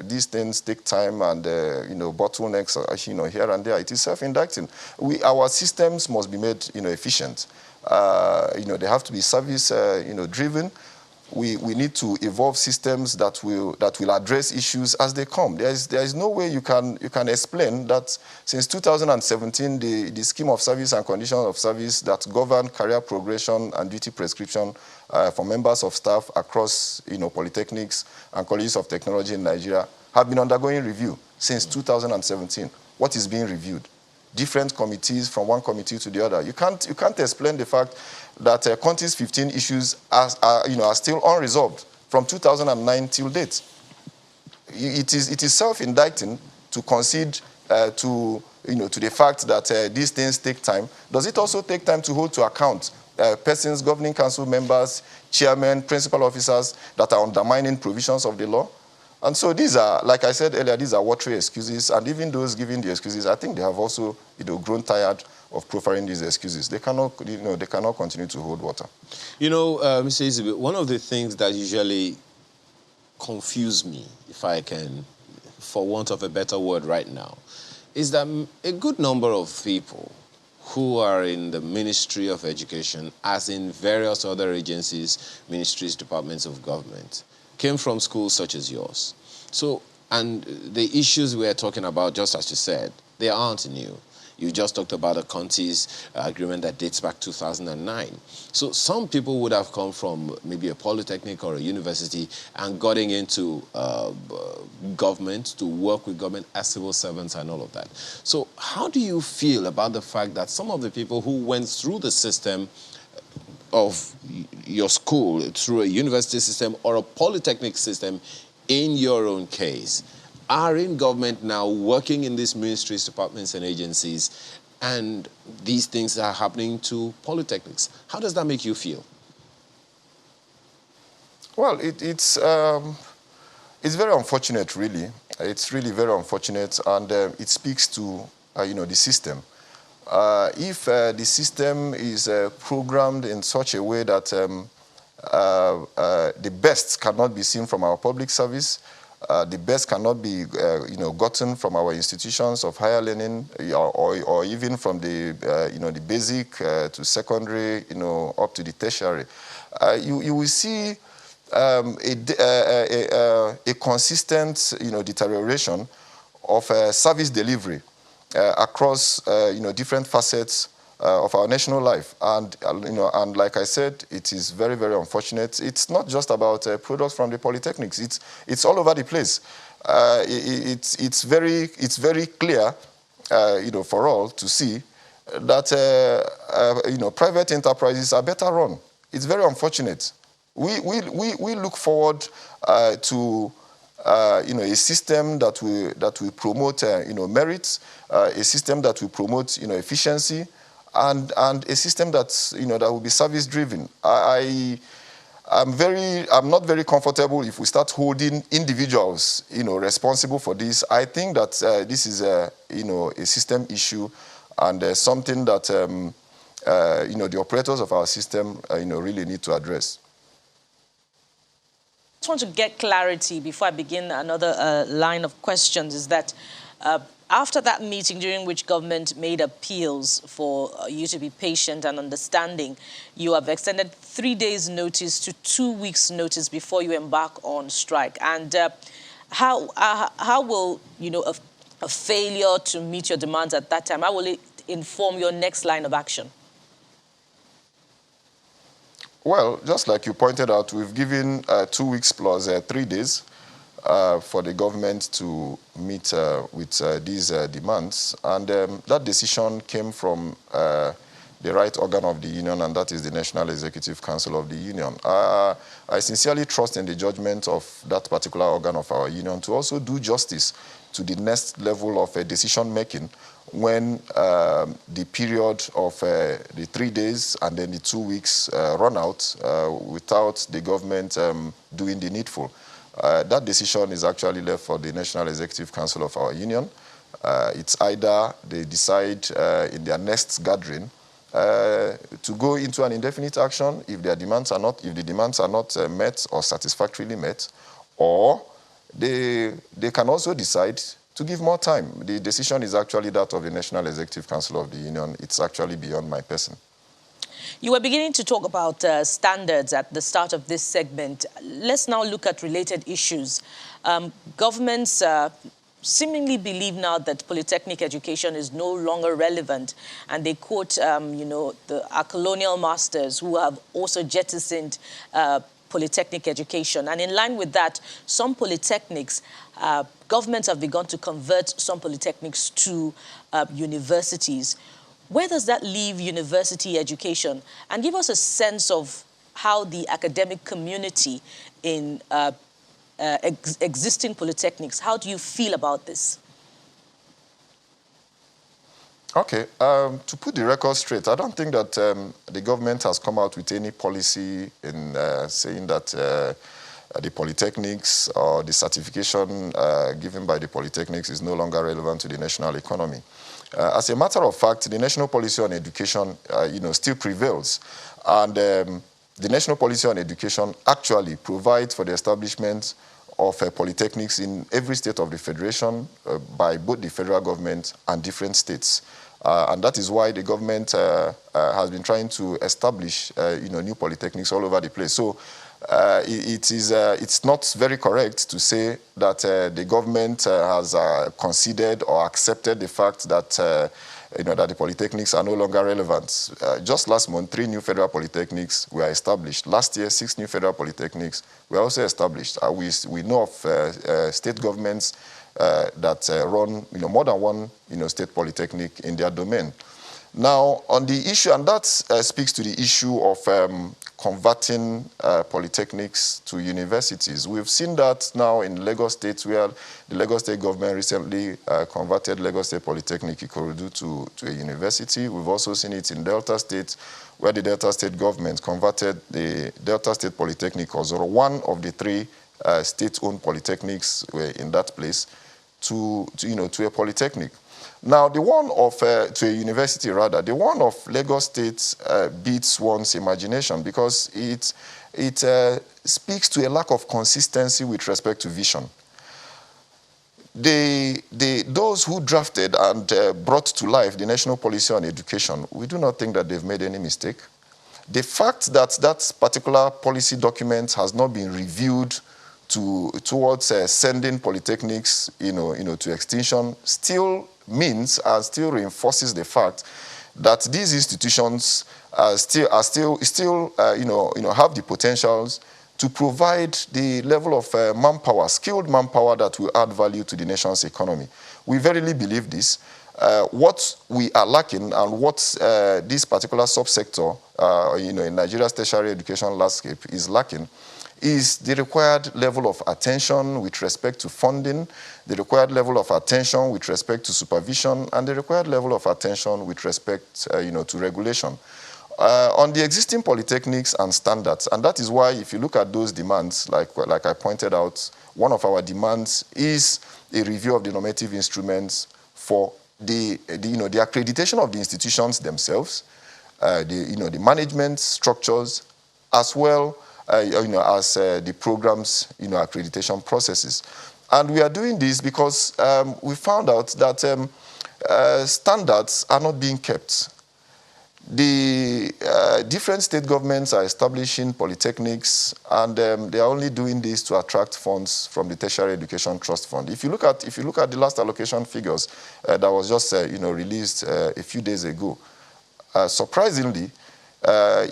these things take time and, bottlenecks, here and there. It is self-indicting. Our systems must be made, efficient. They have to be service, driven. We need to evolve systems that will address issues as they come. There is no way you can explain that since 2017 the scheme of service and conditions of service that govern career progression and duty prescription for members of staff across polytechnics and colleges of technology in Nigeria have been undergoing review since 2017. What is being reviewed? Different committees from one committee to the other. You can't explain the fact that Conti's 15 issues are still unresolved from 2009 till date. It is self-indicting to concede to the fact that these things take time. Does it also take time to hold to account persons, governing council members, chairmen, principal officers that are undermining provisions of the law? And so these are, like I said earlier, these are watery excuses. And even those giving the excuses, I think they have also, grown tired of proffering these excuses. They cannot continue to hold water. Mr. Izebe, one of the things that usually confuse me, if I can, for want of a better word right now, is that a good number of people who are in the Ministry of Education, as in various other agencies, ministries, departments of government, came from schools such as yours. So, and the issues we're talking about, just as you said, they aren't new. You just talked about a Conti's agreement that dates back 2009. So some people would have come from maybe a polytechnic or a university and gotten into government to work with government as civil servants and all of that. So how do you feel about the fact that some of the people who went through the system of your school, through a university system or a polytechnic system, in your own case, are in government now, working in these ministries, departments, and agencies, and these things are happening to polytechnics? How does that make you feel? Well, it's very unfortunate, really. It's really very unfortunate, and it speaks to the system. If the system is programmed in such a way that the best cannot be seen from our public service, the best cannot be gotten from our institutions of higher learning, or even from the the basic to secondary, up to the tertiary, you will see a consistent deterioration of service delivery across different facets of our national life. And and like I said, it is very, very unfortunate. It's not just about products from the polytechnics. It's all over the place. It's very clear, for all to see that private enterprises are better run. It's very unfortunate. We look forward to a system that will promote merits, a system that will promote efficiency, and a system that's that will be service driven. I'm not very comfortable if we start holding individuals responsible for this. I think that this is a system issue, and something that the operators of our system really need to address. I just want to get clarity before I begin another line of questions, is that after that meeting during which government made appeals for you to be patient and understanding, you have extended 3 days notice to 2 weeks notice before you embark on strike. And how will a failure to meet your demands at that time, how will it inform your next line of action? Well, just like you pointed out, we've given 2 weeks plus 3 days for the government to meet with these demands. And that decision came from the right organ of the union, and that is the National Executive Council of the Union. I sincerely trust in the judgment of that particular organ of our union to also do justice to the next level of decision-making when the period of the 3 days and then the 2 weeks run out without the government doing the needful. That decision is actually left for the National Executive Council of our union. It's either they decide in their next gathering to go into an indefinite action if the demands are not met or satisfactorily met, or they can also decide to give more time. The decision is actually that of the National Executive Council of the union. It's actually beyond my person. You were beginning to talk about standards at the start of this segment. Let's now look at related issues. Governments seemingly believe now that polytechnic education is no longer relevant, and they quote, our colonial masters who have also jettisoned polytechnic education. And in line with that, some polytechnics, governments have begun to convert some polytechnics to universities. Where does that leave university education? And give us a sense of how the academic community in existing polytechnics, how do you feel about this? Okay, to put the record straight, I don't think that the government has come out with any policy in saying that the polytechnics or the certification given by the polytechnics is no longer relevant to the national economy. As a matter of fact, the national policy on education, still prevails, and the national policy on education actually provides for the establishment of polytechnics in every state of the federation by both the federal government and different states. And that is why the government has been trying to establish new polytechnics all over the place. So it's not very correct to say that the government has considered or accepted the fact that that the polytechnics are no longer relevant. Just last month, 3 new federal polytechnics were established. Last year, 6 new federal polytechnics were also established. We know of state governments that run more than one state polytechnic in their domain. Now, on the issue, and that speaks to the issue of converting polytechnics to universities. We've seen that now in Lagos State, where the Lagos State government recently converted Lagos State Polytechnic Ikorodu to a university. We've also seen it in Delta State, where the Delta State government converted the Delta State Polytechnic, Ozoro, one of the 3 state-owned polytechnics were in that place, to a polytechnic. Now, the one of, to a university rather, the one of Lagos State beats one's imagination because it speaks to a lack of consistency with respect to vision. Those who drafted and brought to life the national policy on education, we do not think that they've made any mistake. The fact that that particular policy document has not been reviewed towards sending polytechnics, to extinction still means and still reinforces the fact that these institutions still have the potentials to provide the level of manpower, skilled manpower that will add value to the nation's economy. We verily believe this. What we are lacking and what this particular subsector, in Nigeria's tertiary education landscape is lacking is the required level of attention with respect to funding, the required level of attention with respect to supervision, and the required level of attention with respect, to regulation. On the existing polytechnics and standards, and that is why if you look at those demands, like I pointed out, one of our demands is a review of the normative instruments for the accreditation of the institutions themselves, the management structures, as well as the programs, accreditation processes. And we are doing this because we found out that standards are not being kept. The different state governments are establishing polytechnics, and they are only doing this to attract funds from the Tertiary Education Trust Fund. If you look at the last allocation figures that was just released a few days ago, surprisingly,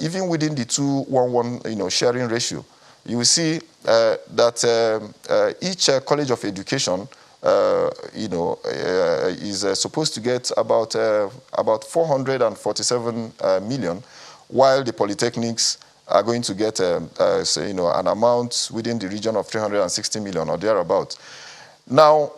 even within the 2-1-1 sharing ratio, you will see that each college of education is supposed to get about 447 million, while the polytechnics are going to get an amount within the region of 360 million or thereabout. Now,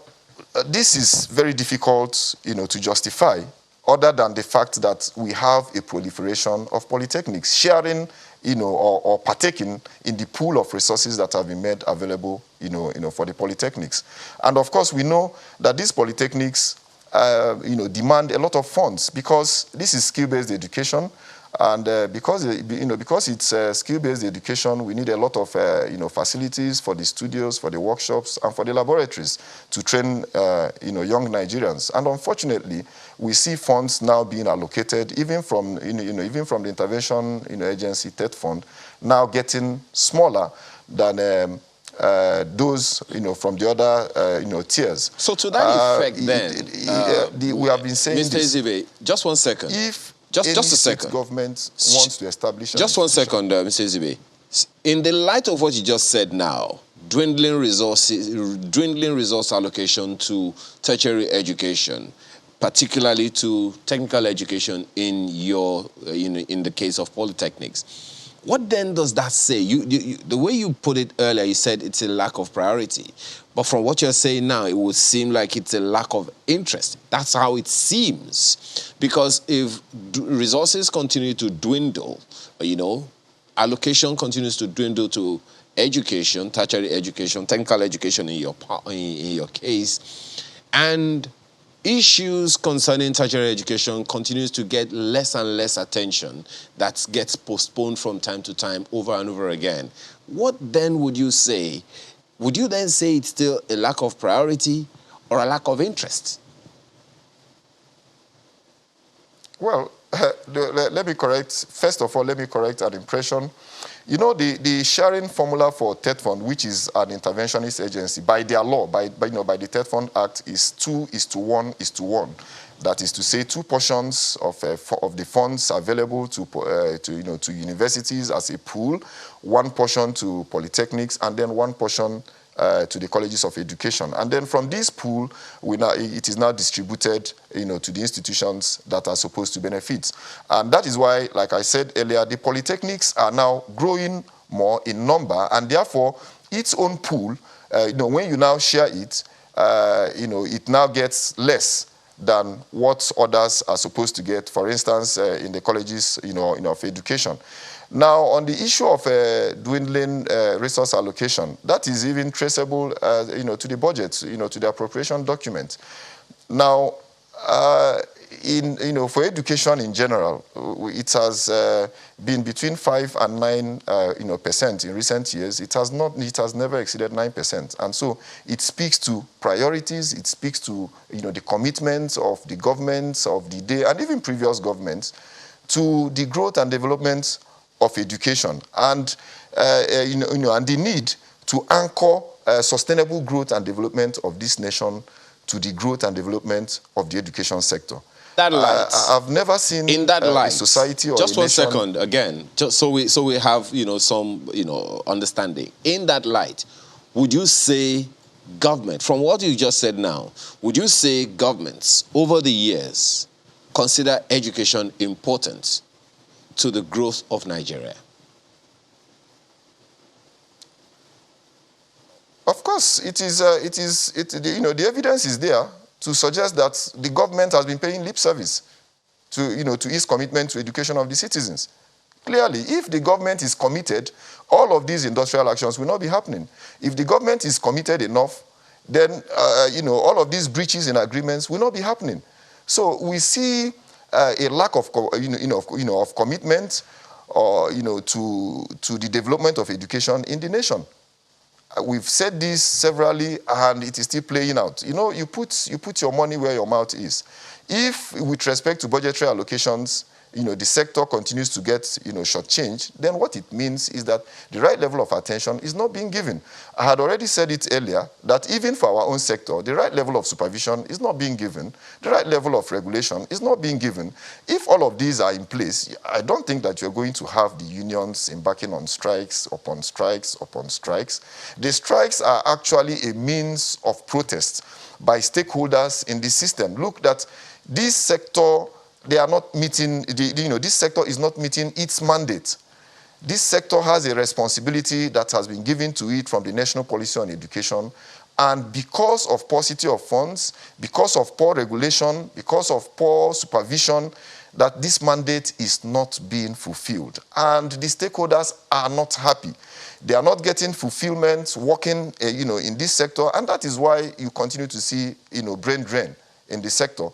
this is very difficult, to justify other than the fact that we have a proliferation of polytechnics, sharing, or partaking in the pool of resources that have been made available, for the polytechnics. And of course, we know that these polytechnics, demand a lot of funds because this is skill-based education. And because it's skill-based education, we need a lot of facilities for the studios, for the workshops, and for the laboratories to train young Nigerians. And unfortunately, we see funds now being allocated, even from the intervention agency TED fund, now getting smaller than those from the other tiers. So to that effect, we have been saying Mr. Ezibe, just 1 second. If just a state second. government wants to establish just 1 second, Mr. Ezibe. In the light of what you just said now, dwindling resource allocation to tertiary education, particularly to technical education in in the case of polytechnics, what then does that say? The way you put it earlier, you said it's a lack of priority. But from what you're saying now, it would seem like it's a lack of interest. That's how it seems. Because if resources continue to dwindle, allocation continues to dwindle to education, tertiary education, technical education in your case, and issues concerning tertiary education continues to get less and less attention, that gets postponed from time to time over and over again. What then would you say? Would you then say it's still a lack of priority or a lack of interest? Well, let me correct. First of all, let me correct an impression. The sharing formula for TED Fund, which is an interventionist agency, by their law, by the TED Fund Act, is 2:1:1. That is to say, 2 portions of the funds available to universities as a pool, 1 portion to polytechnics, and then 1 portion to the colleges of education. And then from this pool, it is now distributed, to the institutions that are supposed to benefit. And that is why, like I said earlier, the polytechnics are now growing more in number, and therefore, its own pool, when you now share it, it now gets less than what others are supposed to get, for instance, in the colleges, of education. Now, on the issue of dwindling resource allocation, that is even traceable, to the budget, to the appropriation document. Now, for education in general, it has been between 5 and 9%, in recent years. It has never exceeded 9%, and so it speaks to priorities. It speaks to the commitments of the governments of the day and even previous governments to the growth and development of education, and and the need to anchor sustainable growth and development of this nation to the growth and development of the education sector. That light. I've never seen in that light, a society or just a 1 nation. second again, just so we have some understanding. In that light, would you say government, from what you just said now, would you say governments over the years consider education important to the growth of Nigeria? Of course, the evidence is there to suggest that the government has been paying lip service to its commitment to education of the citizens. Clearly, if the government is committed, all of these industrial actions will not be happening. If the government is committed enough, then all of these breaches in agreements will not be happening. So we see a lack of of commitment to the development of education in the nation. We've said this severally, and it is still playing out. You put your money where your mouth is. If, with respect to budgetary allocations, the sector continues to get, shortchanged, then what it means is that the right level of attention is not being given. I had already said it earlier that even for our own sector, the right level of supervision is not being given. The right level of regulation is not being given. If all of these are in place, I don't think that you're going to have the unions embarking on strikes upon strikes upon strikes. The strikes are actually a means of protest by stakeholders in the system. Look, that this sector, they are not meeting, this sector is not meeting its mandate. This sector has a responsibility that has been given to it from the National Policy on Education, And because of paucity of funds, because of poor regulation, because of poor supervision, that this mandate is not being fulfilled. And the stakeholders are not happy. They are not getting fulfillment working in this sector, and that is why you continue to see brain drain in the sector.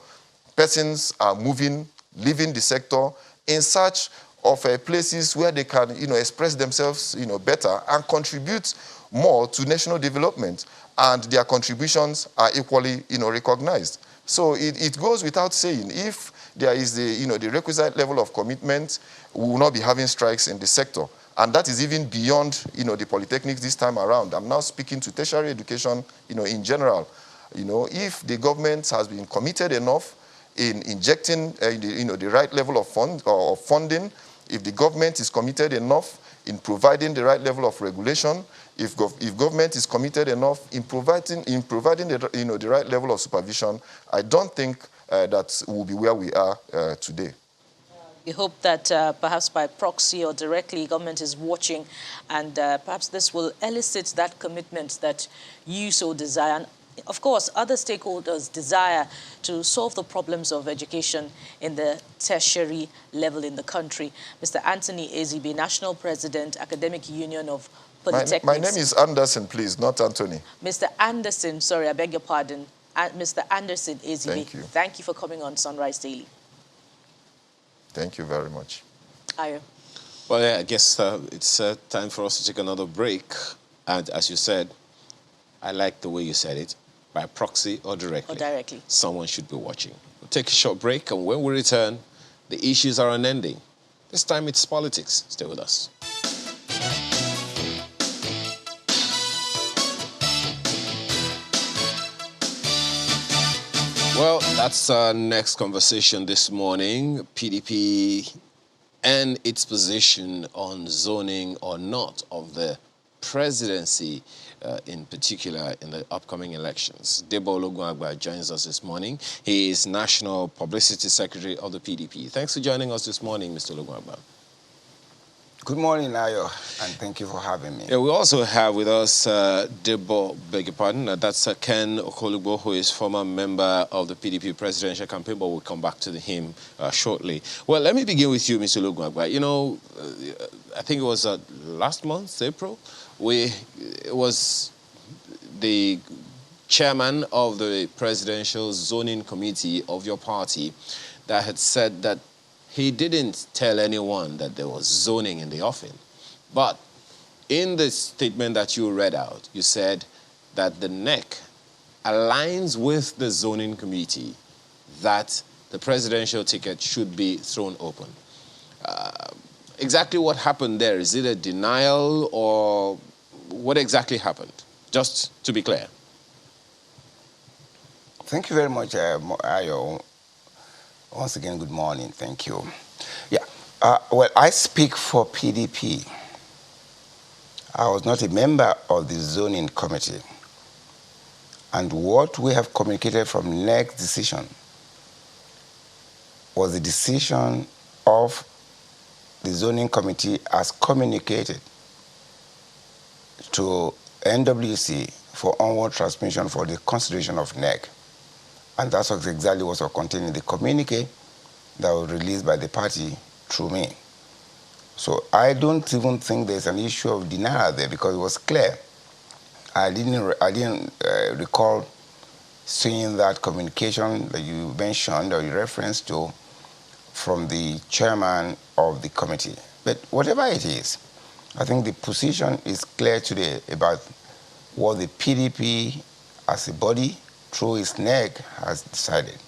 Persons are moving, leaving the sector in search of places where they can express themselves better and contribute more to national development, and their contributions are equally recognized. So it goes without saying, if there is the requisite level of commitment, we will not be having strikes in the sector. And that is even beyond the polytechnics this time around. I'm now speaking to tertiary education in general. If the government has been committed enough in injecting the right level of funding, if the government is committed enough in providing the right level of regulation, if government is committed enough in providing the right level of supervision, I don't think that we'll be where we are today. We hope that perhaps by proxy or directly, government is watching, and perhaps this will elicit that commitment that you so desire. And of course, other stakeholders desire to solve the problems of education in the tertiary level in the country. Mr. Anthony Ezebe, National President, Academic Union of Polytechnics. My name is Anderson, please, not Anthony. Mr. Anderson, sorry, I beg your pardon. Mr. Anderson Ezebe, thank you. Thank you for coming on Sunrise Daily. Thank you very much. Ayo. Well, yeah, I guess it's time for us to take another break. And as you said, I like the way you said it, by proxy or directly. Someone should be watching. We'll take a short break, and when we return, the issues are unending. This time it's politics. Stay with us. Well, that's our next conversation this morning. PDP and its position on zoning or not of the presidency, in particular in the upcoming elections. Debo Ologunagba joins us this morning. He is National Publicity Secretary of the PDP. Thanks for joining us this morning, Mr. Ologunagba. Good morning, Ayo, and thank you for having me. Yeah, we also have with us Debo, beg your pardon, that's Ken Okolugbo, who is former member of the PDP presidential campaign, but we'll come back to him shortly. Well, let me begin with you, Mr. Ologunagba. I think it was last month, April, it was the chairman of the presidential zoning committee of your party that had said that he didn't tell anyone that there was zoning in the offing. But in the statement that you read out, you said that the NEC aligns with the zoning committee that the presidential ticket should be thrown open. Exactly what happened there? Is it a denial, or what exactly happened? Just to be clear. Thank you very much, Ayo. Once again, good morning. Thank you. Yeah. Well, I speak for PDP. I was not a member of the zoning committee. And what we have communicated from NEC's decision was the decision of the zoning committee as communicated to NWC for onward transmission for the consideration of NEC. And that's exactly what was contained in the communique that was released by the party through me. So I don't even think there's an issue of denial there, because it was clear. I didn't recall seeing that communication that you mentioned or you referenced to from the chairman of the committee. But whatever it is, I think the position is clear today about what the PDP as a body through its NEC has decided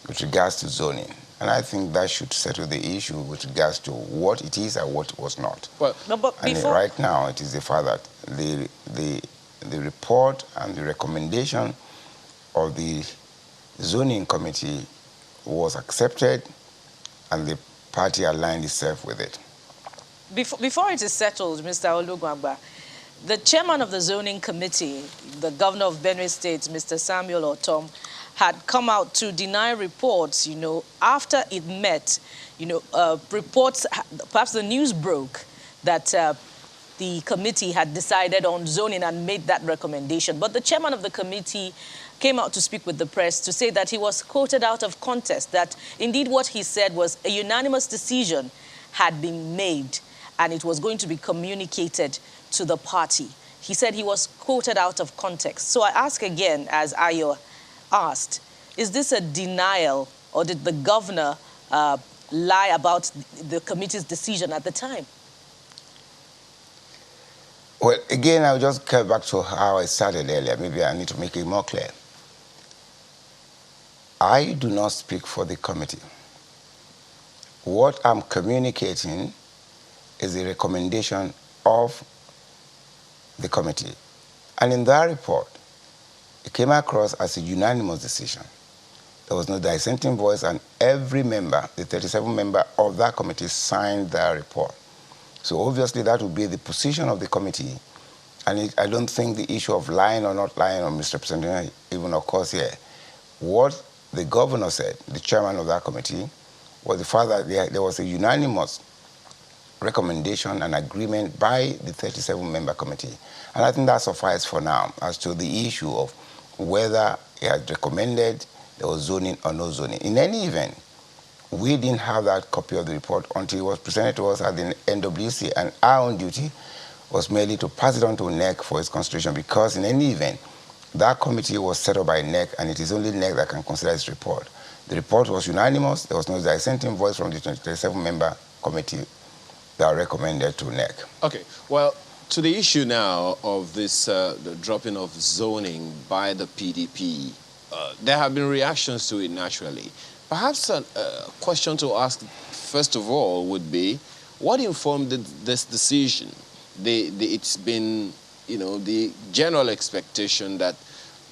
with regards to zoning. And I think that should settle the issue with regards to what it is and what was not. Well, no, but and right now, it is the fact that the report and the recommendation of the zoning committee was accepted, and the party aligned itself with it. Before it is settled, Mr. Ologunagba, the chairman of the zoning committee, the governor of Benue State, Mr. Samuel Ortom, had come out to deny reports, after it met, reports, perhaps the news broke that the committee had decided on zoning and made that recommendation. But the chairman of the committee came out to speak with the press to say that he was quoted out of context, that indeed what he said was a unanimous decision had been made and it was going to be communicated to the party. He said he was quoted out of context. So I ask again, as Ayo asked, is this a denial, or did the governor lie about the committee's decision at the time? Well, again, I'll just get back to how I started earlier. Maybe I need to make it more clear. I do not speak for the committee. What I'm communicating is the recommendation of the committee. And in that report, it came across as a unanimous decision. There was no dissenting voice, and every member, the 37 member of that committee, signed that report. So obviously that would be the position of the committee. And I don't think the issue of lying or not lying or misrepresenting even occurs here. What the governor said, the chairman of that committee, was the fact that there was a unanimous recommendation and agreement by the 37-member committee. And I think that suffices for now as to the issue of whether he had recommended there was zoning or no zoning. In any event, we didn't have that copy of the report until it was presented to us at the NWC, and our own duty was merely to pass it on to NEC for its consideration, because in any event, that committee was set up by NEC, and it is only NEC that can consider its report. The report was unanimous. There was no dissenting voice from the 37-member committee that recommended to NEC. Okay, well, to the issue now of this the dropping of zoning by the PDP, there have been reactions to it naturally. Perhaps a question to ask, first of all, would be, what informed this decision? It's been, the general expectation that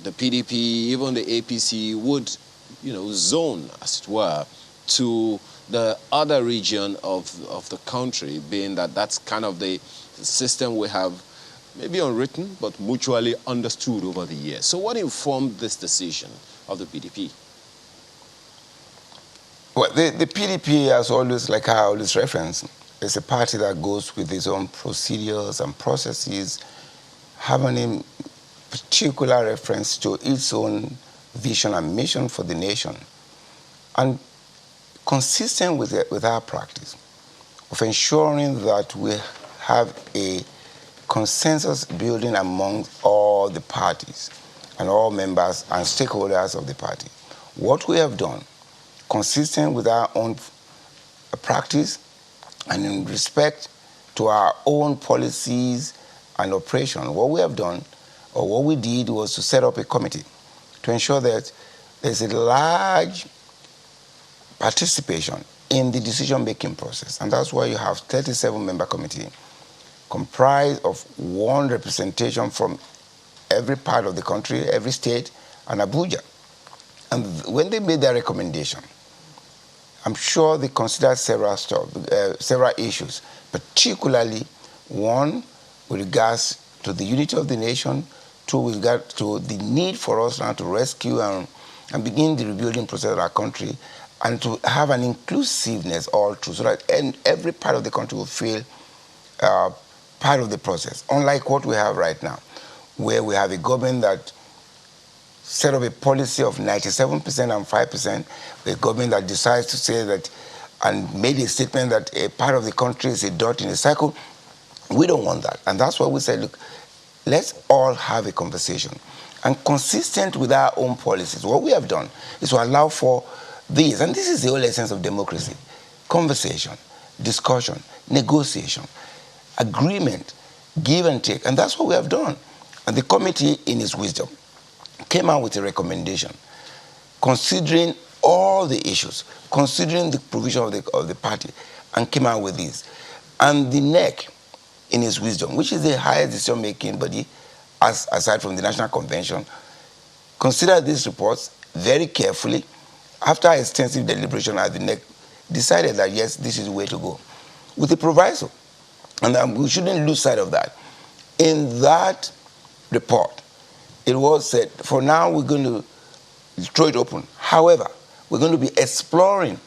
the PDP, even the APC, would, zone, as it were, to the other region of the country, being that that's kind of the system we have, maybe unwritten, but mutually understood over the years. So what informed this decision of the PDP? Well, the PDP, as always, like I always reference, is a party that goes with its own procedures and processes, having a particular reference to its own vision and mission for the nation, and consistent with our practice of ensuring that we have a consensus building among all the parties and all members and stakeholders of the party. What we have done, consistent with our own practice and in respect to our own policies and operation, what we have done, or what we did, was to set up a committee to ensure that there's a large participation in the decision-making process. And that's why you have 37-member committee comprised of one representation from every part of the country, every state, and Abuja. And when they made their recommendation, I'm sure they considered several issues, particularly one with regards to the unity of the nation, two with regard to the need for us now to rescue and begin the rebuilding process of our country, and to have an inclusiveness all through, so that every part of the country will feel part of the process, unlike what we have right now, where we have a government that set up a policy of 97% and 5%, a government that decides to say that, and made a statement that a part of the country is a dot in a cycle. We don't want that. And that's why we said, look, let's all have a conversation. And consistent with our own policies, what we have done is to allow for these, and this is the whole essence of democracy: conversation, discussion, negotiation, agreement, give and take. And that's what we have done. And the committee, in its wisdom, came out with a recommendation considering all the issues, considering the provision of the party, and came out with this. And the NEC, in its wisdom, which is the highest decision-making body, aside from the National Convention, considered these reports very carefully. After extensive deliberation, the NEC decided that, yes, this is the way to go, with a proviso. And we shouldn't lose sight of that. In that report, it was said, for now, we're going to throw it open. However, we're going to be exploring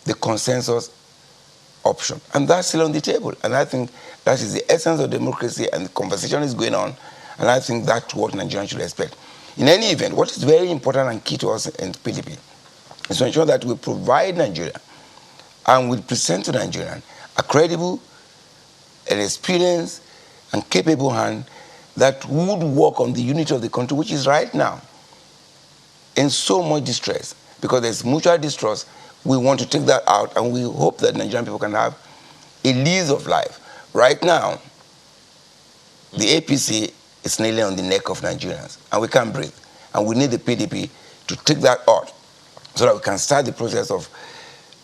the consensus option. And that's still on the table. And I think that is the essence of democracy, and the conversation is going on. And I think that's what Nigerians should expect. In any event, what is very important and key to us in PDP is to ensure that we provide Nigeria and we present to Nigerians a credible, an experienced, and capable hand that would work on the unity of the country, which is right now in so much distress, because there's mutual distrust. We want to take that out, and we hope that Nigerian people can have a lease of life. Right now, the APC is nearly on the neck of Nigerians, and we can't breathe. And we need the PDP to take that out so that we can start the process of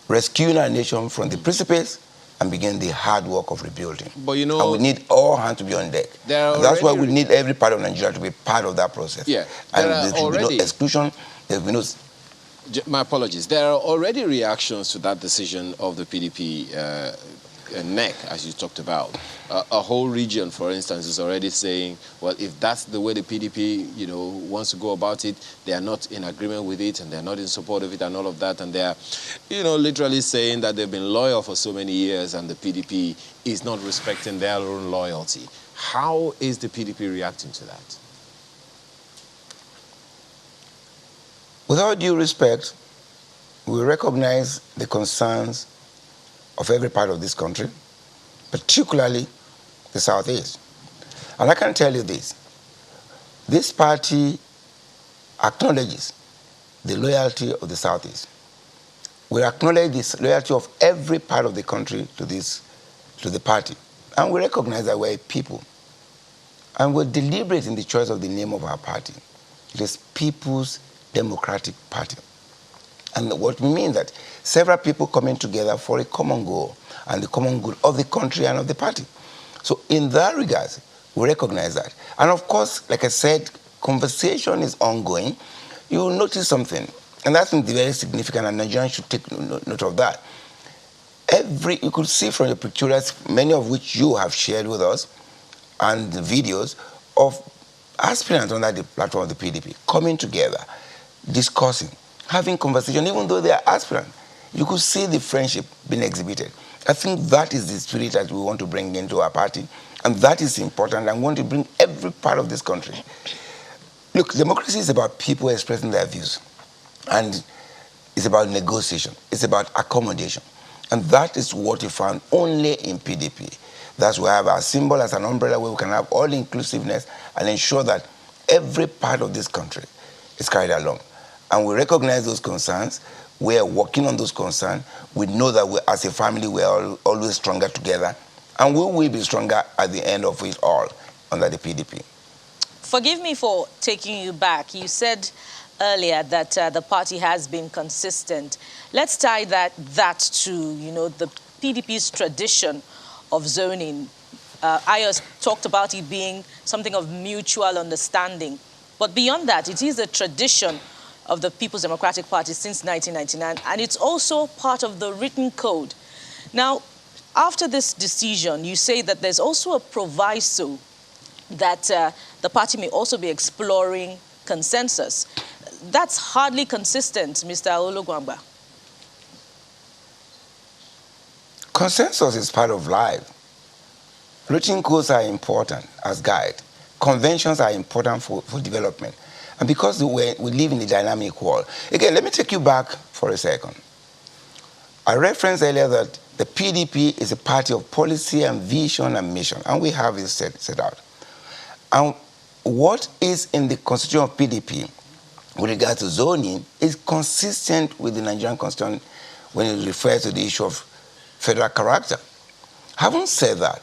rescuing our nation from the precipice and begin the hard work of rebuilding. But you know, and we need all hands to be on deck. And that's why we need every part of Nigeria to be part of that process. Yeah, and there should be no exclusion. There will be no... My apologies. There are already reactions to that decision of the PDP NEC, as you talked about. A whole region, for instance, is already saying, well, if that's the way the PDP, wants to go about it, they are not in agreement with it, and they're not in support of it, and all of that, and they're, literally saying that they've been loyal for so many years, and the PDP is not respecting their own loyalty. How is the PDP reacting to that? With all due respect, we recognize the concerns of every part of this country, particularly the Southeast. And I can tell you this party acknowledges the loyalty of the Southeast. We acknowledge the loyalty of every part of the country to the party. And we recognize that we're a people. And we're deliberate in the choice of the name of our party. It is People's Democratic Party. And what we mean that several people coming together for a common goal and the common good of the country and of the party. So in that regard, we recognize that. And of course, like I said, conversation is ongoing. You will notice something, and that's very significant, and Nigerians should take note of that. You could see from the pictures, many of which you have shared with us, and the videos of aspirants under the platform of the PDP coming together, discussing, having conversation, even though they are aspirants. You could see the friendship being exhibited. I think that is the spirit that we want to bring into our party, and that is important. I want to bring every part of this country. Look, democracy is about people expressing their views, and it's about negotiation. It's about accommodation, and that is what you found only in PDP. That's why we have our symbol as an umbrella where we can have all inclusiveness and ensure that every part of this country is carried along. And we recognize those concerns. We are working on those concerns. We know that as a family, we are always stronger together. And we will be stronger at the end of it all under the PDP. Forgive me for taking you back. You said earlier that the party has been consistent. Let's tie that to, the PDP's tradition of zoning. Ayos talked about it being something of mutual understanding. But beyond that, it is a tradition of the People's Democratic Party since 1999, and it's also part of the written code. Now, after this decision, you say that there's also a proviso that the party may also be exploring consensus. That's hardly consistent, Mr. Olugwangba. Consensus is part of life. Written codes are important as guide. Conventions are important for development. And because we live in a dynamic world. Again, let me take you back for a second. I referenced earlier that the PDP is a party of policy and vision and mission, and we have it set out. And what is in the constitution of PDP with regard to zoning is consistent with the Nigerian constitution when it refers to the issue of federal character. Having said that,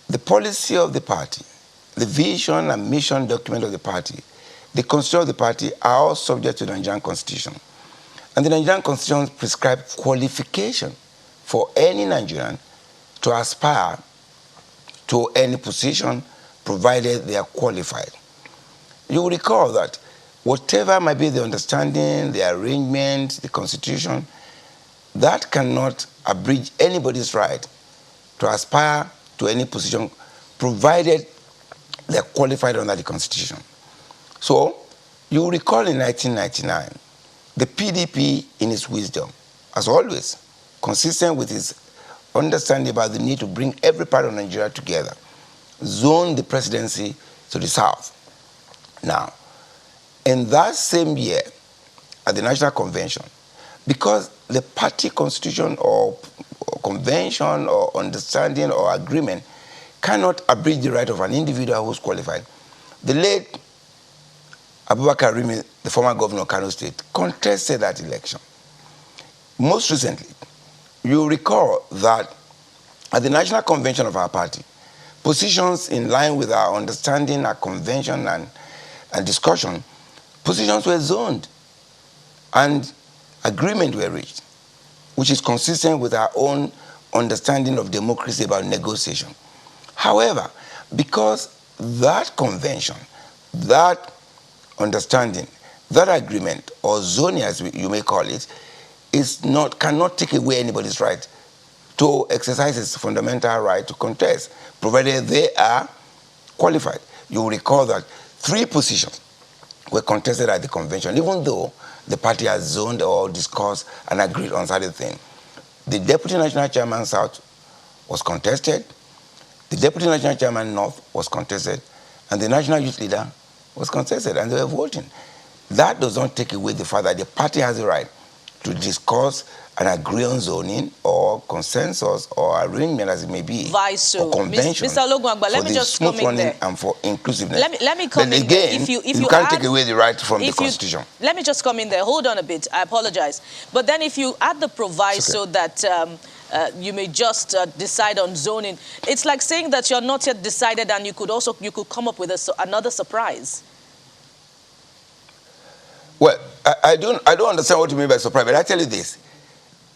the policy of the party, the vision and mission document of the party, the constitution of the party are all subject to the Nigerian Constitution. And the Nigerian Constitution prescribes qualification for any Nigerian to aspire to any position provided they are qualified. You will recall that whatever might be the understanding, the arrangement, the Constitution, that cannot abridge anybody's right to aspire to any position provided they are qualified under the Constitution. So, you recall in 1999, the PDP, in its wisdom, as always, consistent with his understanding about the need to bring every part of Nigeria together, zoned the presidency to the south. Now, in that same year, at the National Convention, because the party constitution or convention or understanding or agreement cannot abridge the right of an individual who's qualified, the late Abubakar Rimi, the former governor of Kano State, contested that election. Most recently, you recall that at the National Convention of our party, positions in line with our understanding, our convention and discussion, positions were zoned and agreement were reached, which is consistent with our own understanding of democracy about negotiation. However, because that convention, that understanding, that agreement, or zoning as you may call it, cannot take away anybody's right to exercise his fundamental right to contest, provided they are qualified. You will recall that 3 positions were contested at the convention, even though the party has zoned or discussed and agreed on certain things. The Deputy National Chairman South was contested, the Deputy National Chairman North was contested, and the National Youth Leader was contested, and they were voting. That does not take away the fact that the party has the right to discuss and agree on zoning or consensus or arrangement as it may be, or convention Mr. Ologunagba, let me just come in there. And for inclusiveness. Let me come in again, there. If you can't take away the right from the Constitution. Let me just come in there. Hold on a bit. I apologize. But then if you add the proviso that you may just decide on zoning, it's like saying that you're not yet decided and you could come up with another surprise. Well, I don't understand what you mean by surprise, but I tell you this.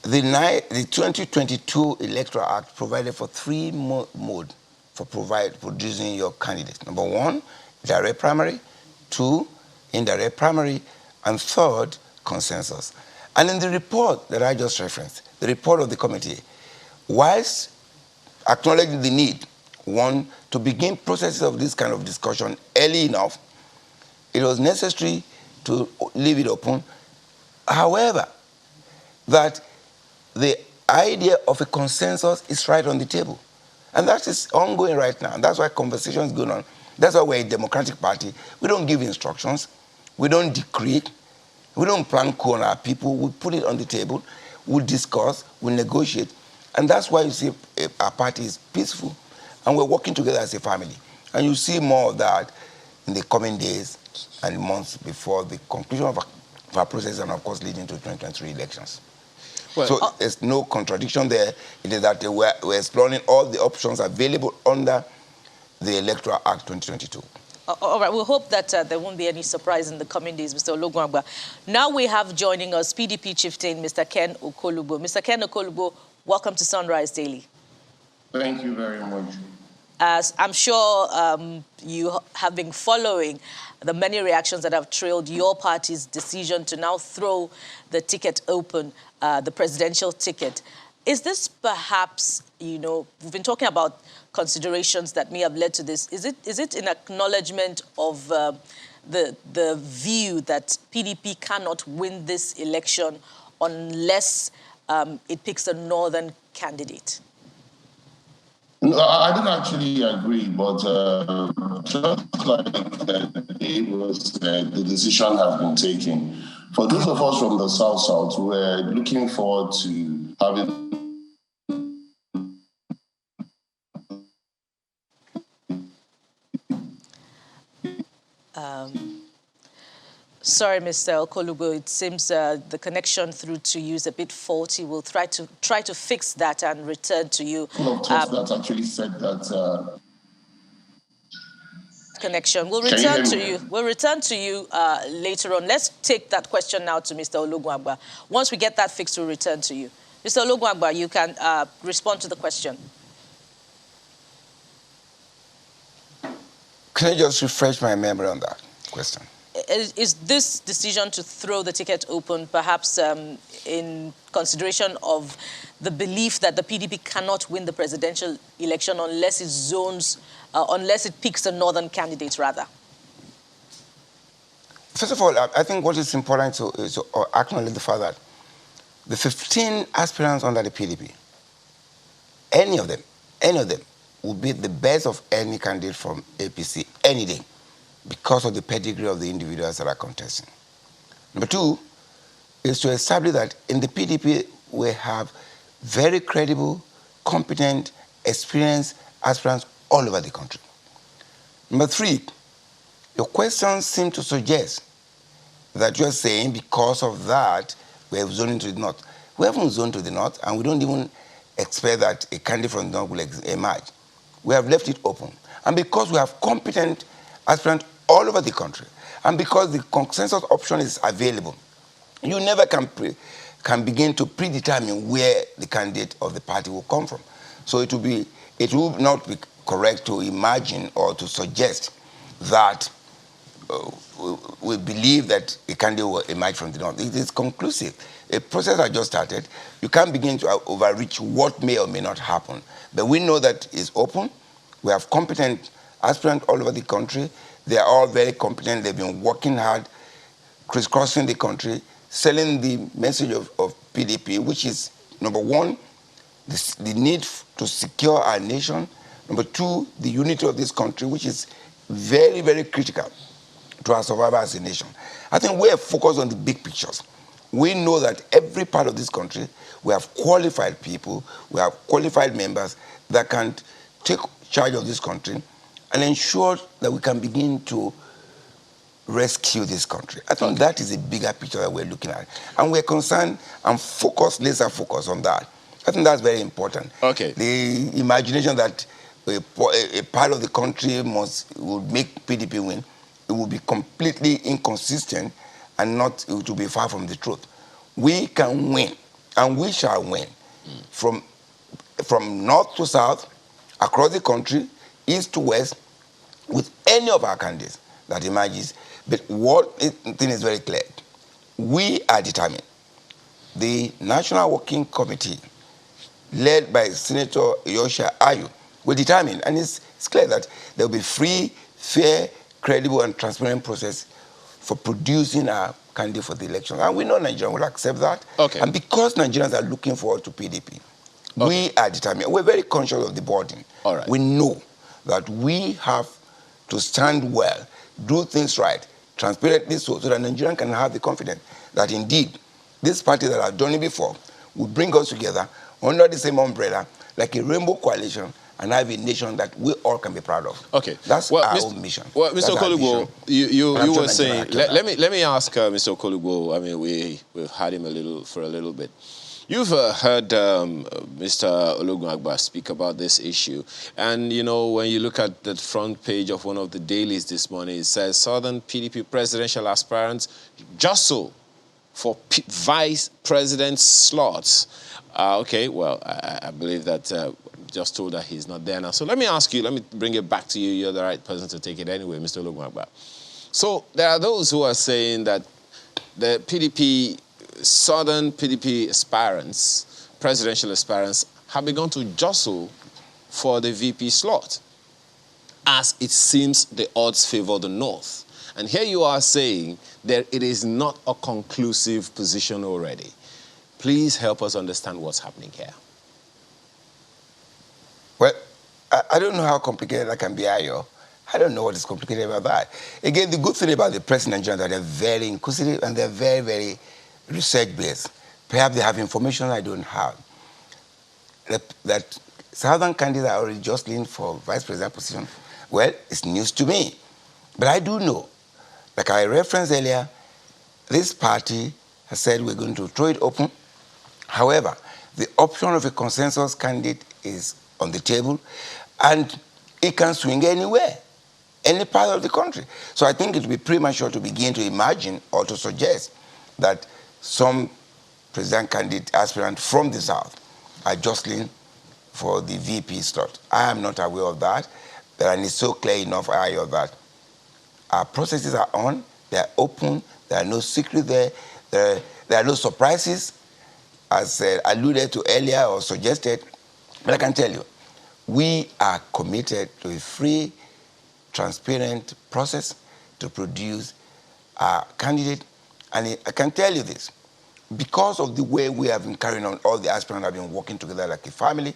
The 2022 Electoral Act provided for 3 modes for producing your candidate. Number 1, direct primary, 2, indirect primary, and 3rd, consensus. And in the report that I just referenced, the report of the committee, whilst acknowledging the need, 1, to begin processes of this kind of discussion early enough, it was necessary to leave it open. However, that the idea of a consensus is right on the table. And that is ongoing right now. And that's why conversation is going on. That's why we're a democratic party. We don't give instructions. We don't decree. We don't plan coup on our people. We put it on the table. We discuss. We negotiate. And that's why you see our party is peaceful. And we're working together as a family. And you see more of that in the coming days and months before the conclusion of our process and, of course, leading to 2023 elections. Well, so there's no contradiction there. It is that we're exploring all the options available under the Electoral Act 2022. All right, we hope that there won't be any surprise in the coming days, Mr. Ologunagba. Now we have joining us PDP chieftain, Mr. Ken Okolugbo. Mr. Ken Okolugbo, welcome to Sunrise Daily. Thank you very much. As I'm sure you have been following the many reactions that have trailed your party's decision to now throw the ticket open, the presidential ticket. Is this perhaps, we've been talking about considerations that may have led to this. Is it an acknowledgement of the view that PDP cannot win this election unless it picks a northern candidate? No, I don't actually agree, but just like it was said, the decision has been taken. For those of us from the South, we're looking forward to having Sorry, Mr. Okolugbo, it seems the connection through to you is a bit faulty. We'll try to fix that and return to you. That actually said that connection. We'll return to you. We'll return to you later on. Let's take that question now to Mr. Ologunagba. Once we get that fixed, we'll return to you. Mr. Ologunagba, you can respond to the question. Can I just refresh my memory on that question? Is this decision to throw the ticket open perhaps in consideration of the belief that the PDP cannot win the presidential election unless it picks a northern candidate, rather? First of all, I think what is important is to acknowledge the fact that the 15 aspirants under the PDP, any of them will be the best of any candidate from APC any day because of the pedigree of the individuals that are contesting. Number two is to establish that in the PDP we have very credible, competent, experienced aspirants all over the country. Number three, your questions seem to suggest that you're saying because of that we have zoned to the north. We haven't zoned to the north, and we don't even expect that a candidate from the north will emerge. We have left it open. And because we have competent aspirants all over the country, and because the consensus option is available, you never can begin to predetermine where the candidate of the party will come from. So it will not be correct to imagine or to suggest that we believe that a candidate will emerge from the north. It is conclusive. A process has just started. You can't begin to overreach what may or may not happen. But we know that it's open. We have competent aspirants all over the country. They are all very competent. They've been working hard, crisscrossing the country, selling the message of PDP, which is, number one, the need to secure our nation. Number two, the unity of this country, which is very, very critical to our survival as a nation. I think we are focused on the big pictures. We know that every part of this country, we have qualified people, we have qualified members that can take charge of this country and ensure that we can begin to rescue this country. I think that is a bigger picture that we're looking at. And we're concerned and focused, laser focused on that. I think that's very important. Okay. The imagination that a part of the country would make PDP win, it will be completely inconsistent and it will be far from the truth. We can win, and we shall win from north to south, across the country, east to west, with any of our candidates that emerges. But one thing is very clear. We are determined. The National Working Committee, led by Senator Yosha Ayu, will determine, and it's clear that there will be free, fair, credible, and transparent process for producing a candidate for the election. And we know Nigerians will accept that. Okay. And because Nigerians are looking forward to PDP, we are determined. We're very conscious of the burden. All right. We know that we have to stand well, do things right, transparently so that Nigerians can have the confidence that indeed this party that have done it before will bring us together under the same umbrella like a rainbow coalition and have a nation that we all can be proud of. Okay. That's our own mission. Well, Mr. Kolugbo, you were saying, let me ask Mr. Kolugbo, I mean, we've had him for a little bit. You've heard Mr. Olugunagba speak about this issue. And, you know, when you look at the front page of one of the dailies this morning, it says Southern PDP presidential aspirants jostle for vice president slots. Okay, well, I believe that just told that he's not there now. So let me ask you, let me bring it back to you. You're the right person to take it anyway, Mr. Olugunagba. So there are those who are saying that the PDP, Southern PDP aspirants, presidential aspirants, have begun to jostle for the VP slot, as it seems the odds favor the North. And here you are saying that it is not a conclusive position already. Please help us understand what's happening here. Well, I don't know how complicated that can be, Ayo. I don't know what is complicated about that. Again, the good thing about the press in Nigeria is that they're very inquisitive and they're very, very research-based. Perhaps they have information I don't have. That Southern candidates are already jostling for vice president position, well, it's news to me. But I do know, like I referenced earlier, this party has said we're going to throw it open. However, the option of a consensus candidate is on the table, and it can swing anywhere, any part of the country. So I think it would be premature to begin to imagine or to suggest that some president candidate aspirant from the South are jostling for the VP slot. I am not aware of that, and it's so clear enough that our processes are on, they're open, there are no secrets there, there are no surprises, as alluded to earlier or suggested. But I can tell you, we are committed to a free, transparent process to produce a candidate. And I can tell you this, because of the way we have been carrying on, all the aspirants have been working together like a family,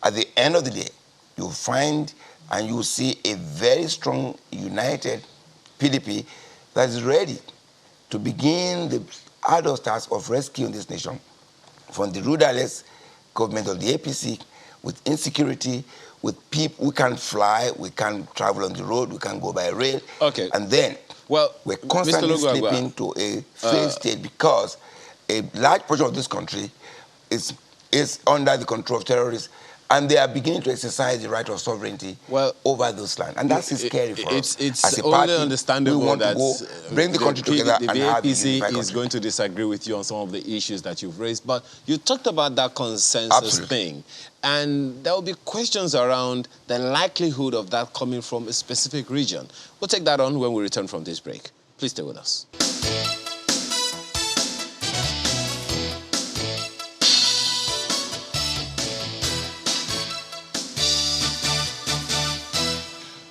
at the end of the day, you'll find and you'll see a very strong, united PDP that is ready to begin the adult task of rescuing this nation from the rudderless government of the APC with insecurity, with people. We can't fly, we can't travel on the road, we can't go by rail. Okay. And then we're constantly slipping to a failed state because a large portion of this country is under the control of terrorists, and they are beginning to exercise the right of sovereignty over those lands. And that's scary for us. It's as a party, only understandable we want that to go bring the country together and have a unified APC country. is going to disagree with you on some of the issues that you've raised, but you talked about that consensus thing, and there will be questions around the likelihood of that coming from a specific region. We'll take that on when we return from this break. Please stay with us.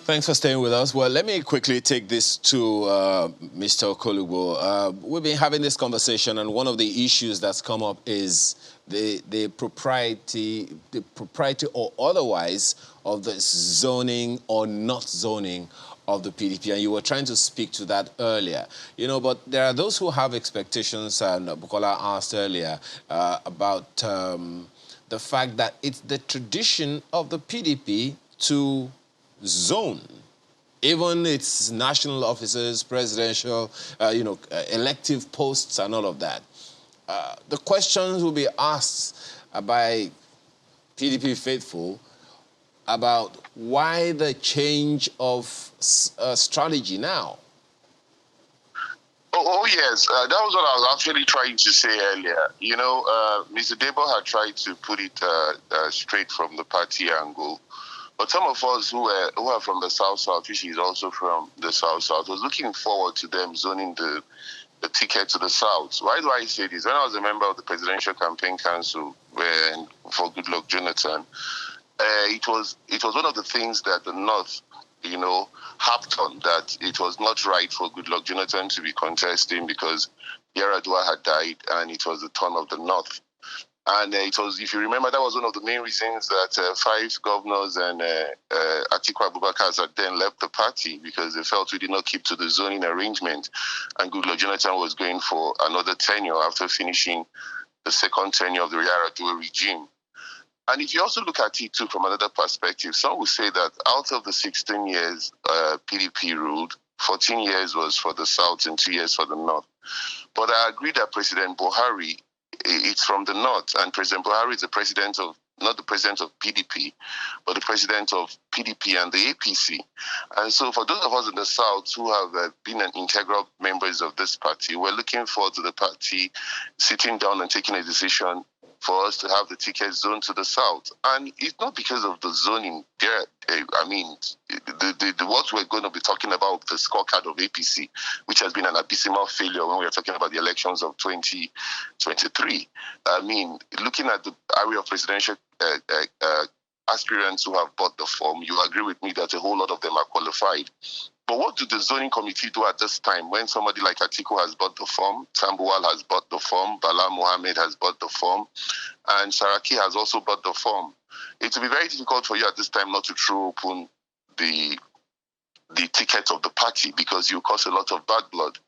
Thanks for staying with us. Well, let me quickly take this to Mr. Okolugbo. We've been having this conversation, and one of the issues that's come up is the propriety or otherwise of the zoning or not zoning of the PDP, and you were trying to speak to that earlier. You know, but there are those who have expectations, and Bukola asked earlier about the fact that it's the tradition of the PDP to zone, even its national officers, presidential, elective posts and all of that. The questions will be asked by PDP faithful about why the change of strategy now. Oh yes, that was what I was actually trying to say earlier. You know, Mr. Debo had tried to put it straight from the party angle. But some of us who are from the South, which is also from the South, was looking forward to them zoning the ticket to the South. Why do I say this? When I was a member of the Presidential Campaign Council for Goodluck Jonathan, it was one of the things that the North, harped on, that it was not right for Goodluck Jonathan to be contesting because Yar'Adua had died and it was the turn of the North. And it was, if you remember, that was one of the main reasons that 5 governors and Atiku Abubakar had then left the party, because they felt we did not keep to the zoning arrangement. And Goodluck Jonathan was going for another tenure after finishing the second tenure of the Yar'Adua regime. And if you also look at it too from another perspective, some would say that out of the 16 years PDP ruled, 14 years was for the South and 2 years for the North. But I agree that President Buhari, it's from the North, and President Buhari is the president of, not the president of PDP, but the president of PDP and the APC. And so for those of us in the South who have been an integral members of this party, we're looking forward to the party sitting down and taking a decision for us to have the ticket zoned to the South. And it's not because of the zoning. What we're going to be talking about, the scorecard of APC, which has been an abysmal failure when we're talking about the elections of 2023. Looking at the area of presidential aspirants who have bought the form, you agree with me that a whole lot of them are qualified. But what do the zoning committee do at this time when somebody like Atiku has bought the form, Tambuwal has bought the form, Bala Mohammed has bought the form, and Saraki has also bought the form? It will be very difficult for you at this time not to throw open the ticket of the party, because you cause a lot of bad blood.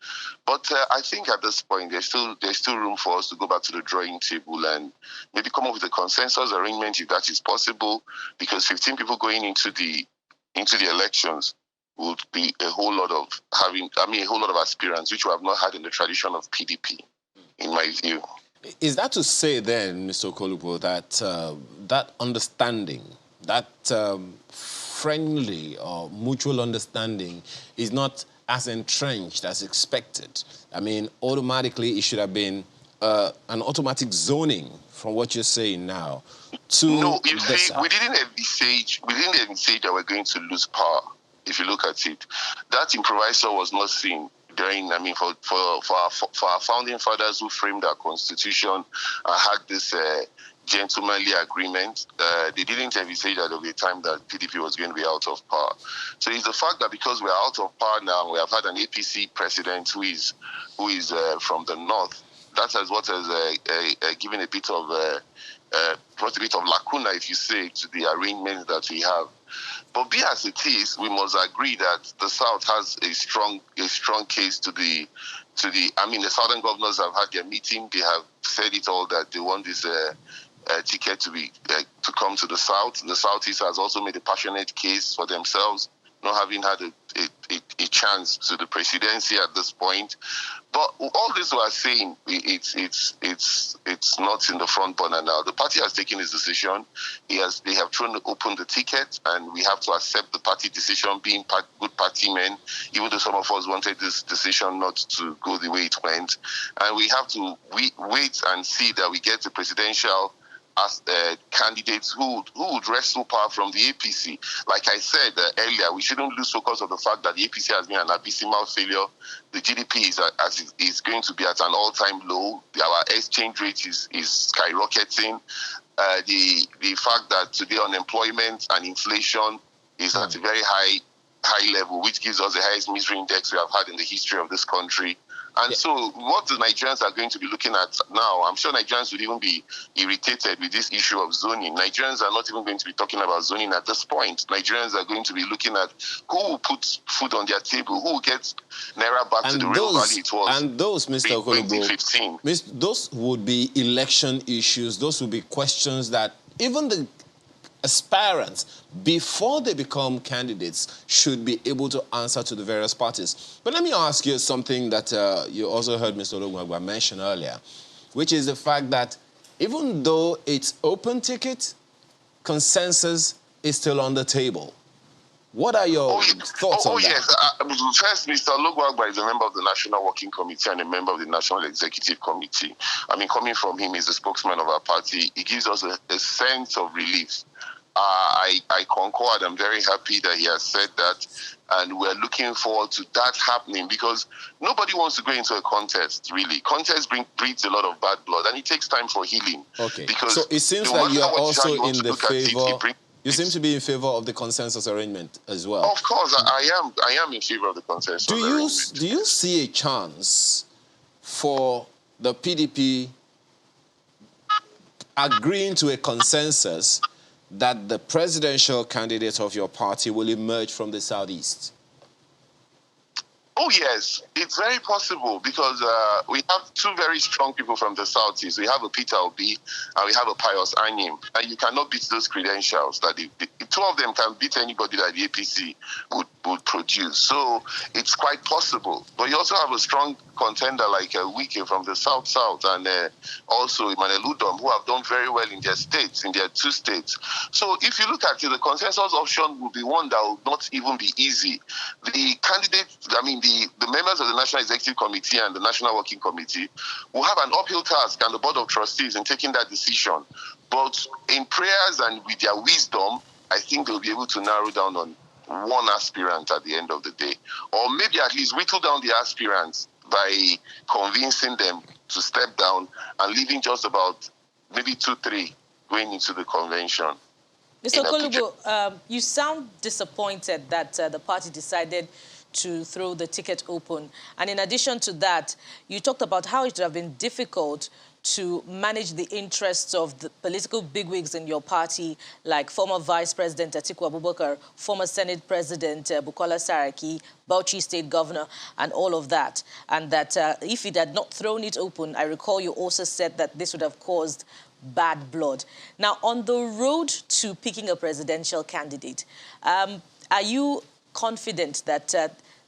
But I think at this point there's still room for us to go back to the drawing table and maybe come up with a consensus arrangement if that is possible, because 15 people going into the elections would be a whole lot of aspirants, which we have not had in the tradition of PDP, in my view. Is that to say then, Mr. Okolugbo, that that understanding, that friendly or mutual understanding is not as entrenched as expected? I mean, automatically it should have been an automatic zoning from what you're saying now. No, you see, we didn't envisage that we're going to lose power. If you look at it, that improviser was not seen during, for our founding fathers who framed our constitution and had this gentlemanly agreement, they didn't envisage that there would be a time that PDP was going to be out of power. So it's the fact that because we're out of power now, we have had an APC president who is from the North, what has given a bit of brought a bit of lacuna, if you say, to the arrangements that we have. But be as it is, we must agree that the South has a strong case to the. I mean, the Southern governors have had their meeting. They have said it all that they want this ticket to come to the South. The Southeast has also made a passionate case for themselves, not having had a chance to the presidency at this point. But all this we are saying, it's not in the front burner now. The party has taken its decision. They have thrown open the ticket, and we have to accept the party decision, being good party men, even though some of us wanted this decision not to go the way it went. And we have to wait and see that we get the presidential as candidates who would wrestle power from the APC. Like I said earlier, we shouldn't lose focus on the fact that the APC has been an abysmal failure. The GDP is going to be at an all-time low. Our exchange rate is skyrocketing. The fact that today unemployment and inflation is at a very high level, which gives us the highest misery index we have had in the history of this country. And so what the Nigerians are going to be looking at now, I'm sure Nigerians would even be irritated with this issue of zoning. Nigerians are not even going to be talking about zoning at this point. Nigerians are going to be looking at who will put food on their table, who will get Naira back to the real value it was. And those, Mr. Okolobo, 2015. Those would be election issues. Those would be questions that even the aspirants, before they become candidates, should be able to answer to the various parties. But let me ask you something that you also heard Mr. Olugwagba mention earlier, which is the fact that even though it's open ticket, consensus is still on the table. What are your thoughts on that? Yes. First, Mr. Olugwagba is a member of the National Working Committee and a member of the National Executive Committee. I mean, coming from him, he's the spokesman of our party. He gives us a sense of relief. I concord. I'm very happy that he has said that, and we're looking forward to that happening, because nobody wants to go into a contest, really. Contest breeds a lot of bad blood, and it takes time for healing. Okay, because so it seems like you are also in the favor. You seem to be in favor of the consensus arrangement as well. Of course, I am in favor of the consensus arrangement. Do you see a chance for the PDP agreeing to a consensus that the presidential candidate of your party will emerge from the Southeast? Oh, yes. It's very possible, because we have two very strong people from the Southeast. We have a Peter Obi and we have a Pius Anyim. And you cannot beat those credentials. That the two of them can beat anybody that the APC would produce. So it's quite possible. But you also have a strong contender like Wike from the South, and also Emmanuel Udom, who have done very well in their states, in their two states. So if you look at it, the consensus option will be one that will not even be easy. The candidates, the members of the National Executive Committee and the National Working Committee will have an uphill task, and the Board of Trustees, in taking that decision. But in prayers and with their wisdom, I think they'll be able to narrow down on one aspirant at the end of the day. Or maybe at least whittle down the aspirants by convincing them to step down and leaving just about maybe 2-3 going into the convention. Mr. Okolobo, you sound disappointed that the party decided to throw the ticket open. And in addition to that, you talked about how it would have been difficult to manage the interests of the political bigwigs in your party, like former Vice President Atiku Abubakar, former Senate President Bukola Saraki, Bauchi State Governor, and all of that. And that if it had not thrown it open, I recall you also said that this would have caused bad blood. Now, on the road to picking a presidential candidate, are you confident that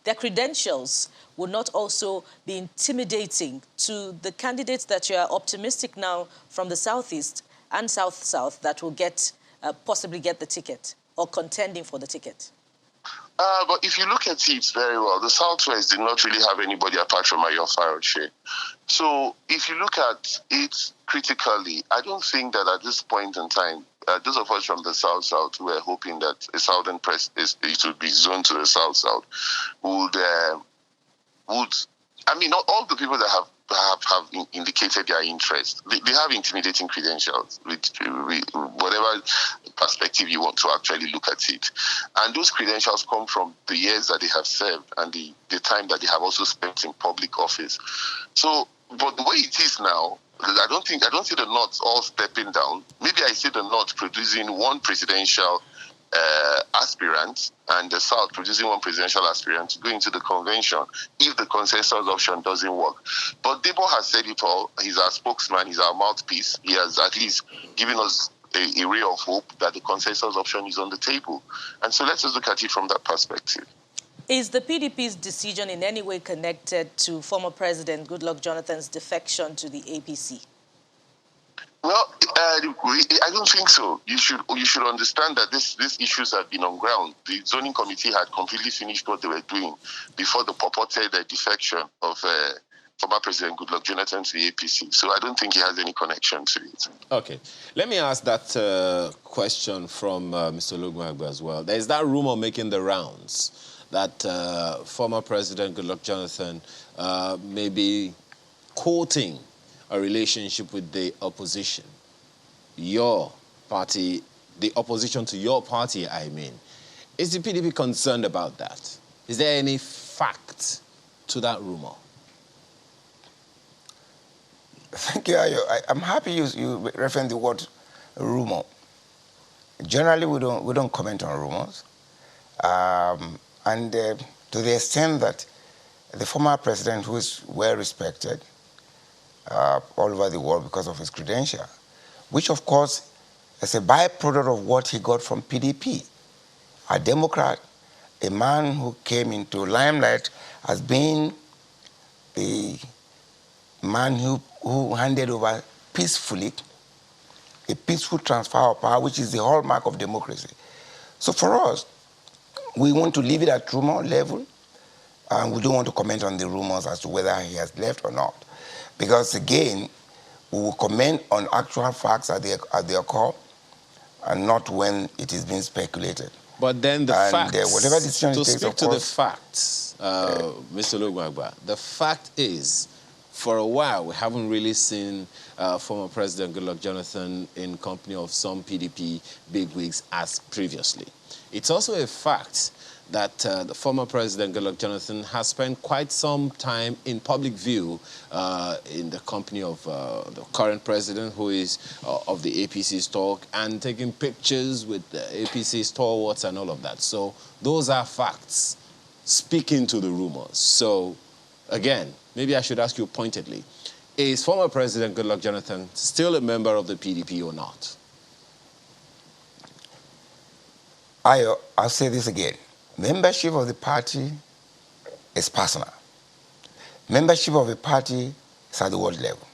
their credentials would not also be intimidating to the candidates that you are optimistic now from the Southeast and South-South that will possibly get the ticket or contending for the ticket? But if you look at it very well, the Southwest did not really have anybody apart from Ayo Faroche. So if you look at it critically, I don't think that at this point in time, those of us from the South-South who were hoping that a Southern press it would be zoned to the South-South would all the people that have indicated their interest, they have intimidating credentials, with whatever perspective you want to actually look at it. And those credentials come from the years that they have served and the time that they have also spent in public office. So But the way it is now, I don't see the North all stepping down. Maybe I see the North producing one presidential aspirant and the South producing one presidential aspirant to go into the convention if the consensus option doesn't work. But Debo has said it all. He's our spokesman. He's our mouthpiece. He has at least given us a ray of hope that the consensus option is on the table. And so let's just look at it from that perspective. Is the PDP's decision in any way connected to former President Goodluck Jonathan's defection to the APC? Well, I don't think so. You should understand that these issues have been on ground. The zoning committee had completely finished what they were doing before the purported defection of former President Goodluck Jonathan to the APC. So I don't think he has any connection to it. Okay. Let me ask that question from Mr. Lugmagba as well. There is that rumor making the rounds that former President Goodluck Jonathan may be courting a relationship with the opposition. Your party, the opposition to your party, I mean. Is the PDP concerned about that? Is there any fact to that rumor? Thank you, Ayo. I'm happy you reference the word rumor. Generally, we don't comment on rumors. And to the extent that the former president, who is well respected all over the world because of his credential, which of course is a byproduct of what he got from PDP, a Democrat, a man who came into limelight as being the man who handed over peacefully a peaceful transfer of power, which is the hallmark of democracy. So for us, we want to leave it at rumor level, and we don't want to comment on the rumors as to whether he has left or not. Because again, we will comment on actual facts as they occur, and not when it is being speculated. But then the facts, whatever decision to he takes, speak of to course, the facts, Mr. Lugmagba, the fact is, for a while, we haven't really seen former President Goodluck Jonathan in company of some PDP bigwigs as previously. It's also a fact that the former President Goodluck Jonathan has spent quite some time in public view in the company of the current president, who is of the APC stalk, and taking pictures with the APC stalwarts and all of that. So those are facts speaking to the rumors. So again, maybe I should ask you pointedly, is former President Goodluck Jonathan still a member of the PDP or not? I'll say this again. Membership of the party is personal. Membership of a party is at the world level.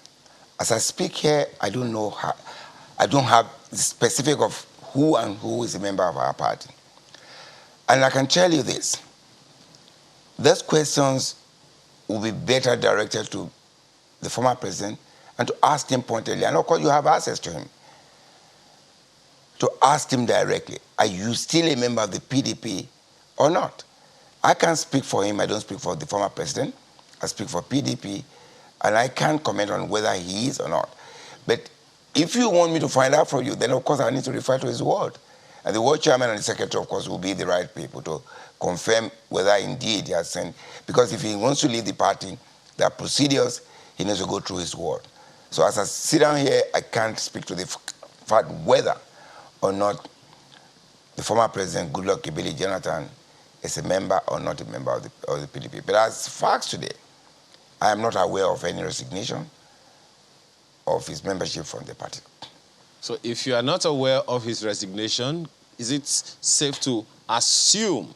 As I speak here, I don't have the specific of who and who is a member of our party. And I can tell you this. Those questions will be better directed to the former president and to ask him pointedly. And of course, you have access to him. To ask him directly, are you still a member of the PDP or not? I can't speak for him. I don't speak for the former president. I speak for PDP, and I can't comment on whether he is or not. But if you want me to find out from you, then of course I need to refer to his word. And the ward chairman and the secretary, of course, will be the right people to confirm whether indeed he has sent. Because if he wants to leave the party, there are procedures, he needs to go through his word. So as I sit down here, I can't speak to the fact whether or not the former president, Goodluck Jonathan, is a member or not a member of the PDP. But as facts today, I am not aware of any resignation of his membership from the party. So if you are not aware of his resignation, is it safe to assume,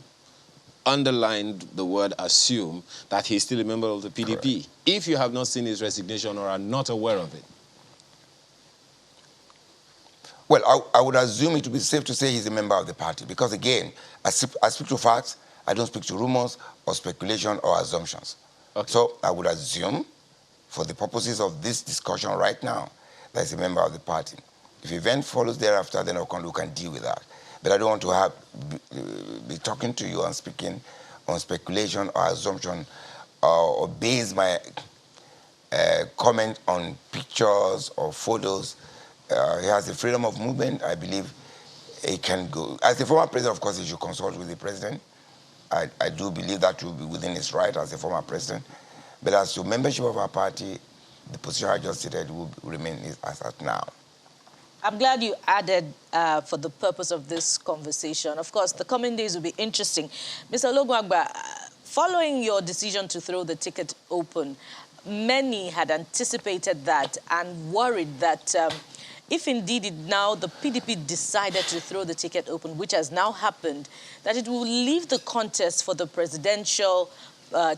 underline the word assume, that he's still a member of the PDP? Correct. If you have not seen his resignation or are not aware of it? Well, I would assume it to be safe to say he's a member of the party because, again, I speak to facts. I don't speak to rumors or speculation or assumptions. Okay. So I would assume, for the purposes of this discussion right now, that he's a member of the party. If event follows thereafter, then we can deal with that. But I don't want to be talking to you and speaking on speculation or assumption or base my comment on pictures or photos. He has the freedom of movement. I believe he can go. As the former president, of course, he should consult with the president. I do believe that will be within his right as a former president. But as to membership of our party, the position I just stated will remain as at now. I'm glad you added for the purpose of this conversation. Of course, the coming days will be interesting. Mr. Ologwagba, following your decision to throw the ticket open, many had anticipated that and worried that if indeed now the PDP decided to throw the ticket open, which has now happened, that it will leave the contest for the presidential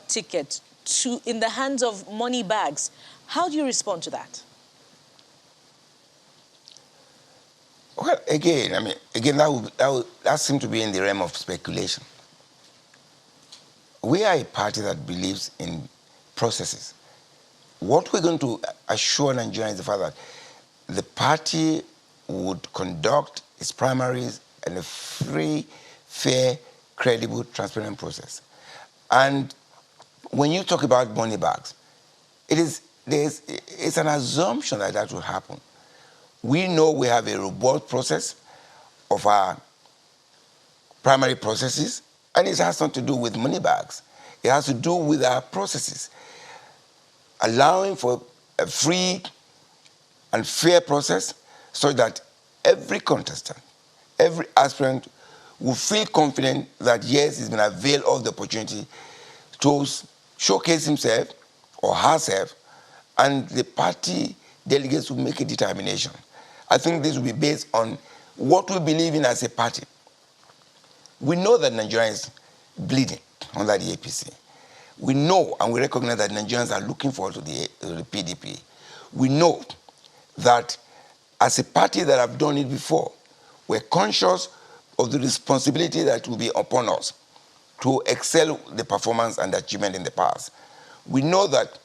ticket in the hands of money bags. How do you respond to that? Well, again, that seems to be in the realm of speculation. We are a party that believes in processes. What we're going to assure Nigerians is the fact that the party would conduct its primaries in a free, fair, credible, transparent process. And when you talk about money bags, it's an assumption that that will happen. We know we have a robust process of our primary processes, and it has nothing to do with money bags. It has to do with our processes, allowing for a free and fair process so that every contestant, every aspirant will feel confident that, yes, he's been availed of the opportunity to showcase himself or herself, and the party delegates will make a determination. I think this will be based on what we believe in as a party. We know that Nigeria is bleeding under the APC. We know and we recognize that Nigerians are looking forward to the PDP. We know that as a party that have done it before, we're conscious of the responsibility that will be upon us to excel the performance and achievement in the past. We know that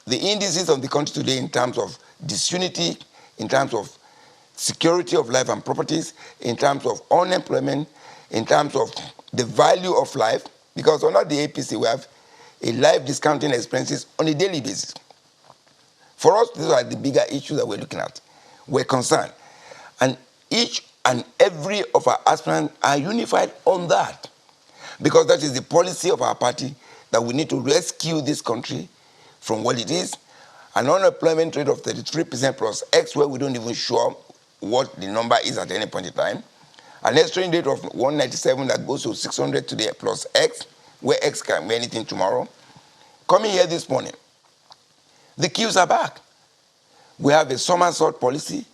the indices of the country today in terms of disunity, in terms of security of life and properties, in terms of unemployment, in terms of the value of life, because under the APC we have a life discounting expenses on a daily basis. For us, these are the bigger issues that we're looking at. We're concerned. And each and every of our aspirants are unified on that, because that is the policy of our party, that we need to rescue this country from what it is, an unemployment rate of 33% plus X, where we don't even sure what the number is at any point in time, an exchange rate of 197 that goes to 600 today plus X, where X can be anything tomorrow. Coming here this morning, the queues are back. We have a somersault policy.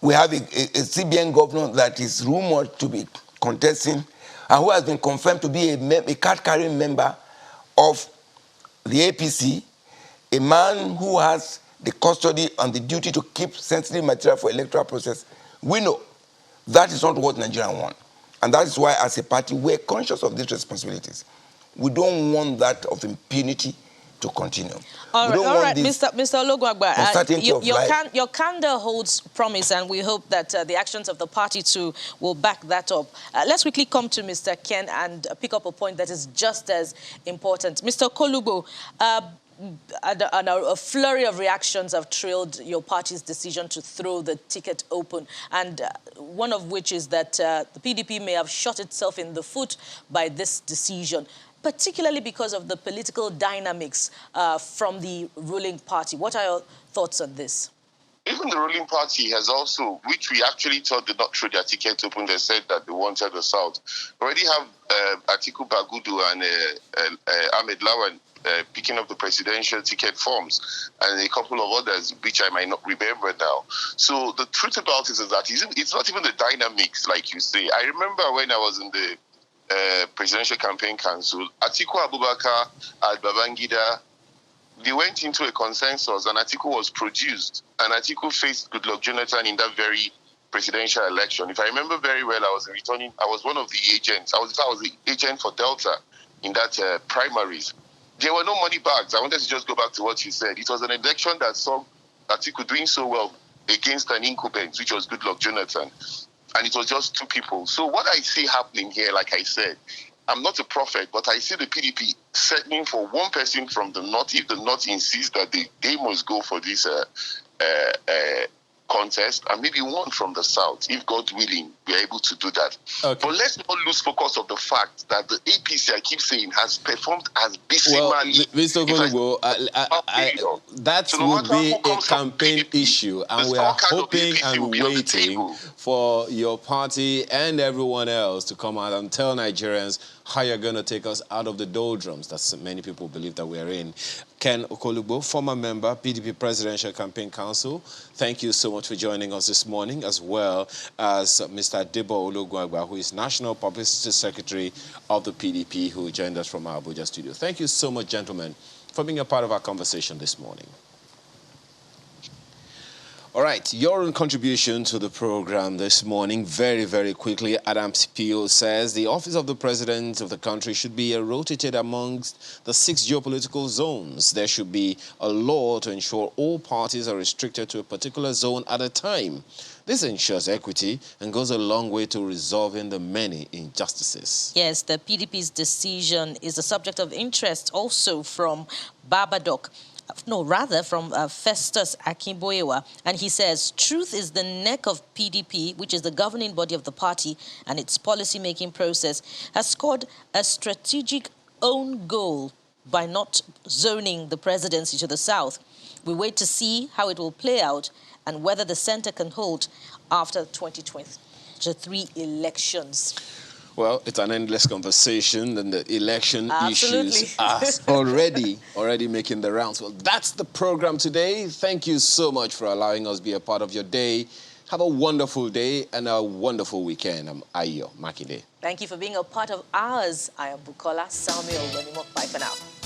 We have a CBN governor that is rumored to be contesting and who has been confirmed to be a card-carrying member of the APC, a man who has the custody and the duty to keep sensitive material for electoral process. We know that is not what Nigerians want. And that is why, as a party, we're conscious of these responsibilities. We don't want that of impunity to continue. All right, Mr. Ologwagba, your candor holds promise, and we hope that the actions of the party too will back that up. Let's quickly come to Mr. Ken and pick up a point that is just as important. Mr. Kolubo, a flurry of reactions have trailed your party's decision to throw the ticket open, and one of which is that the PDP may have shot itself in the foot by this decision, particularly because of the political dynamics from the ruling party. What are your thoughts on this? Even the ruling party has also, which we actually thought did not throw their ticket open, they said that they wanted the South. Already have Atiku Bagudu and Ahmed Lawan picking up the presidential ticket forms, and a couple of others, which I might not remember now. So the truth about it is that it's not even the dynamics, like you say. I remember when I was in the Presidential Campaign Council, Atiku Abubakar and Babangida, they went into a consensus and Atiku was produced, and Atiku faced Goodluck Jonathan in that very presidential election. If I remember very well, I was one of the agents. I was the agent for Delta in that primaries. There were no money bags. I wanted to just go back to what you said. It was an election that saw Atiku doing so well against an incumbent, which was Goodluck Jonathan. And it was just two people. So what I see happening here, like I said, I'm not a prophet, but I see the PDP settling for one person from the North if the North insists that they must go for this contest, and maybe one from the South, if God willing, we're able to do that. Okay. But let's not lose focus of the fact that the APC, I keep saying, has performed as abysmally. Well, Mr. Golugbo, that will be a campaign issue, and we are hoping and waiting for your party and everyone else to come out and tell Nigerians how you're going to take us out of the doldrums that many people believe that we are in. Ken Okolugbo, former member, PDP Presidential Campaign Council, thank you so much for joining us this morning, as well as Mr. Debo Olugwagba, who is National Publicity Secretary of the PDP, who joined us from our Abuja studio. Thank you so much, gentlemen, for being a part of our conversation this morning. All right, your own contribution to the program this morning, very, very quickly. Adams Pio says the office of the president of the country should be rotated amongst the 6 geopolitical zones. There should be a law to ensure all parties are restricted to a particular zone at a time. This ensures equity and goes a long way to resolving the many injustices. Yes, the PDP's decision is a subject of interest also from Babadoc. No, rather from Festus Akimboyewa, and he says, truth is the neck of PDP, which is the governing body of the party, and its policy-making process has scored a strategic own goal by not zoning the presidency to the south. We wait to see how it will play out and whether the center can hold after 2023 elections. Well, it's an endless conversation, and the election issues are already making the rounds. Well, that's the program today. Thank you so much for allowing us to be a part of your day. Have a wonderful day and a wonderful weekend. I'm Ayo Makinde. Thank you for being a part of ours. I am Bukola Samuel. Bye for now.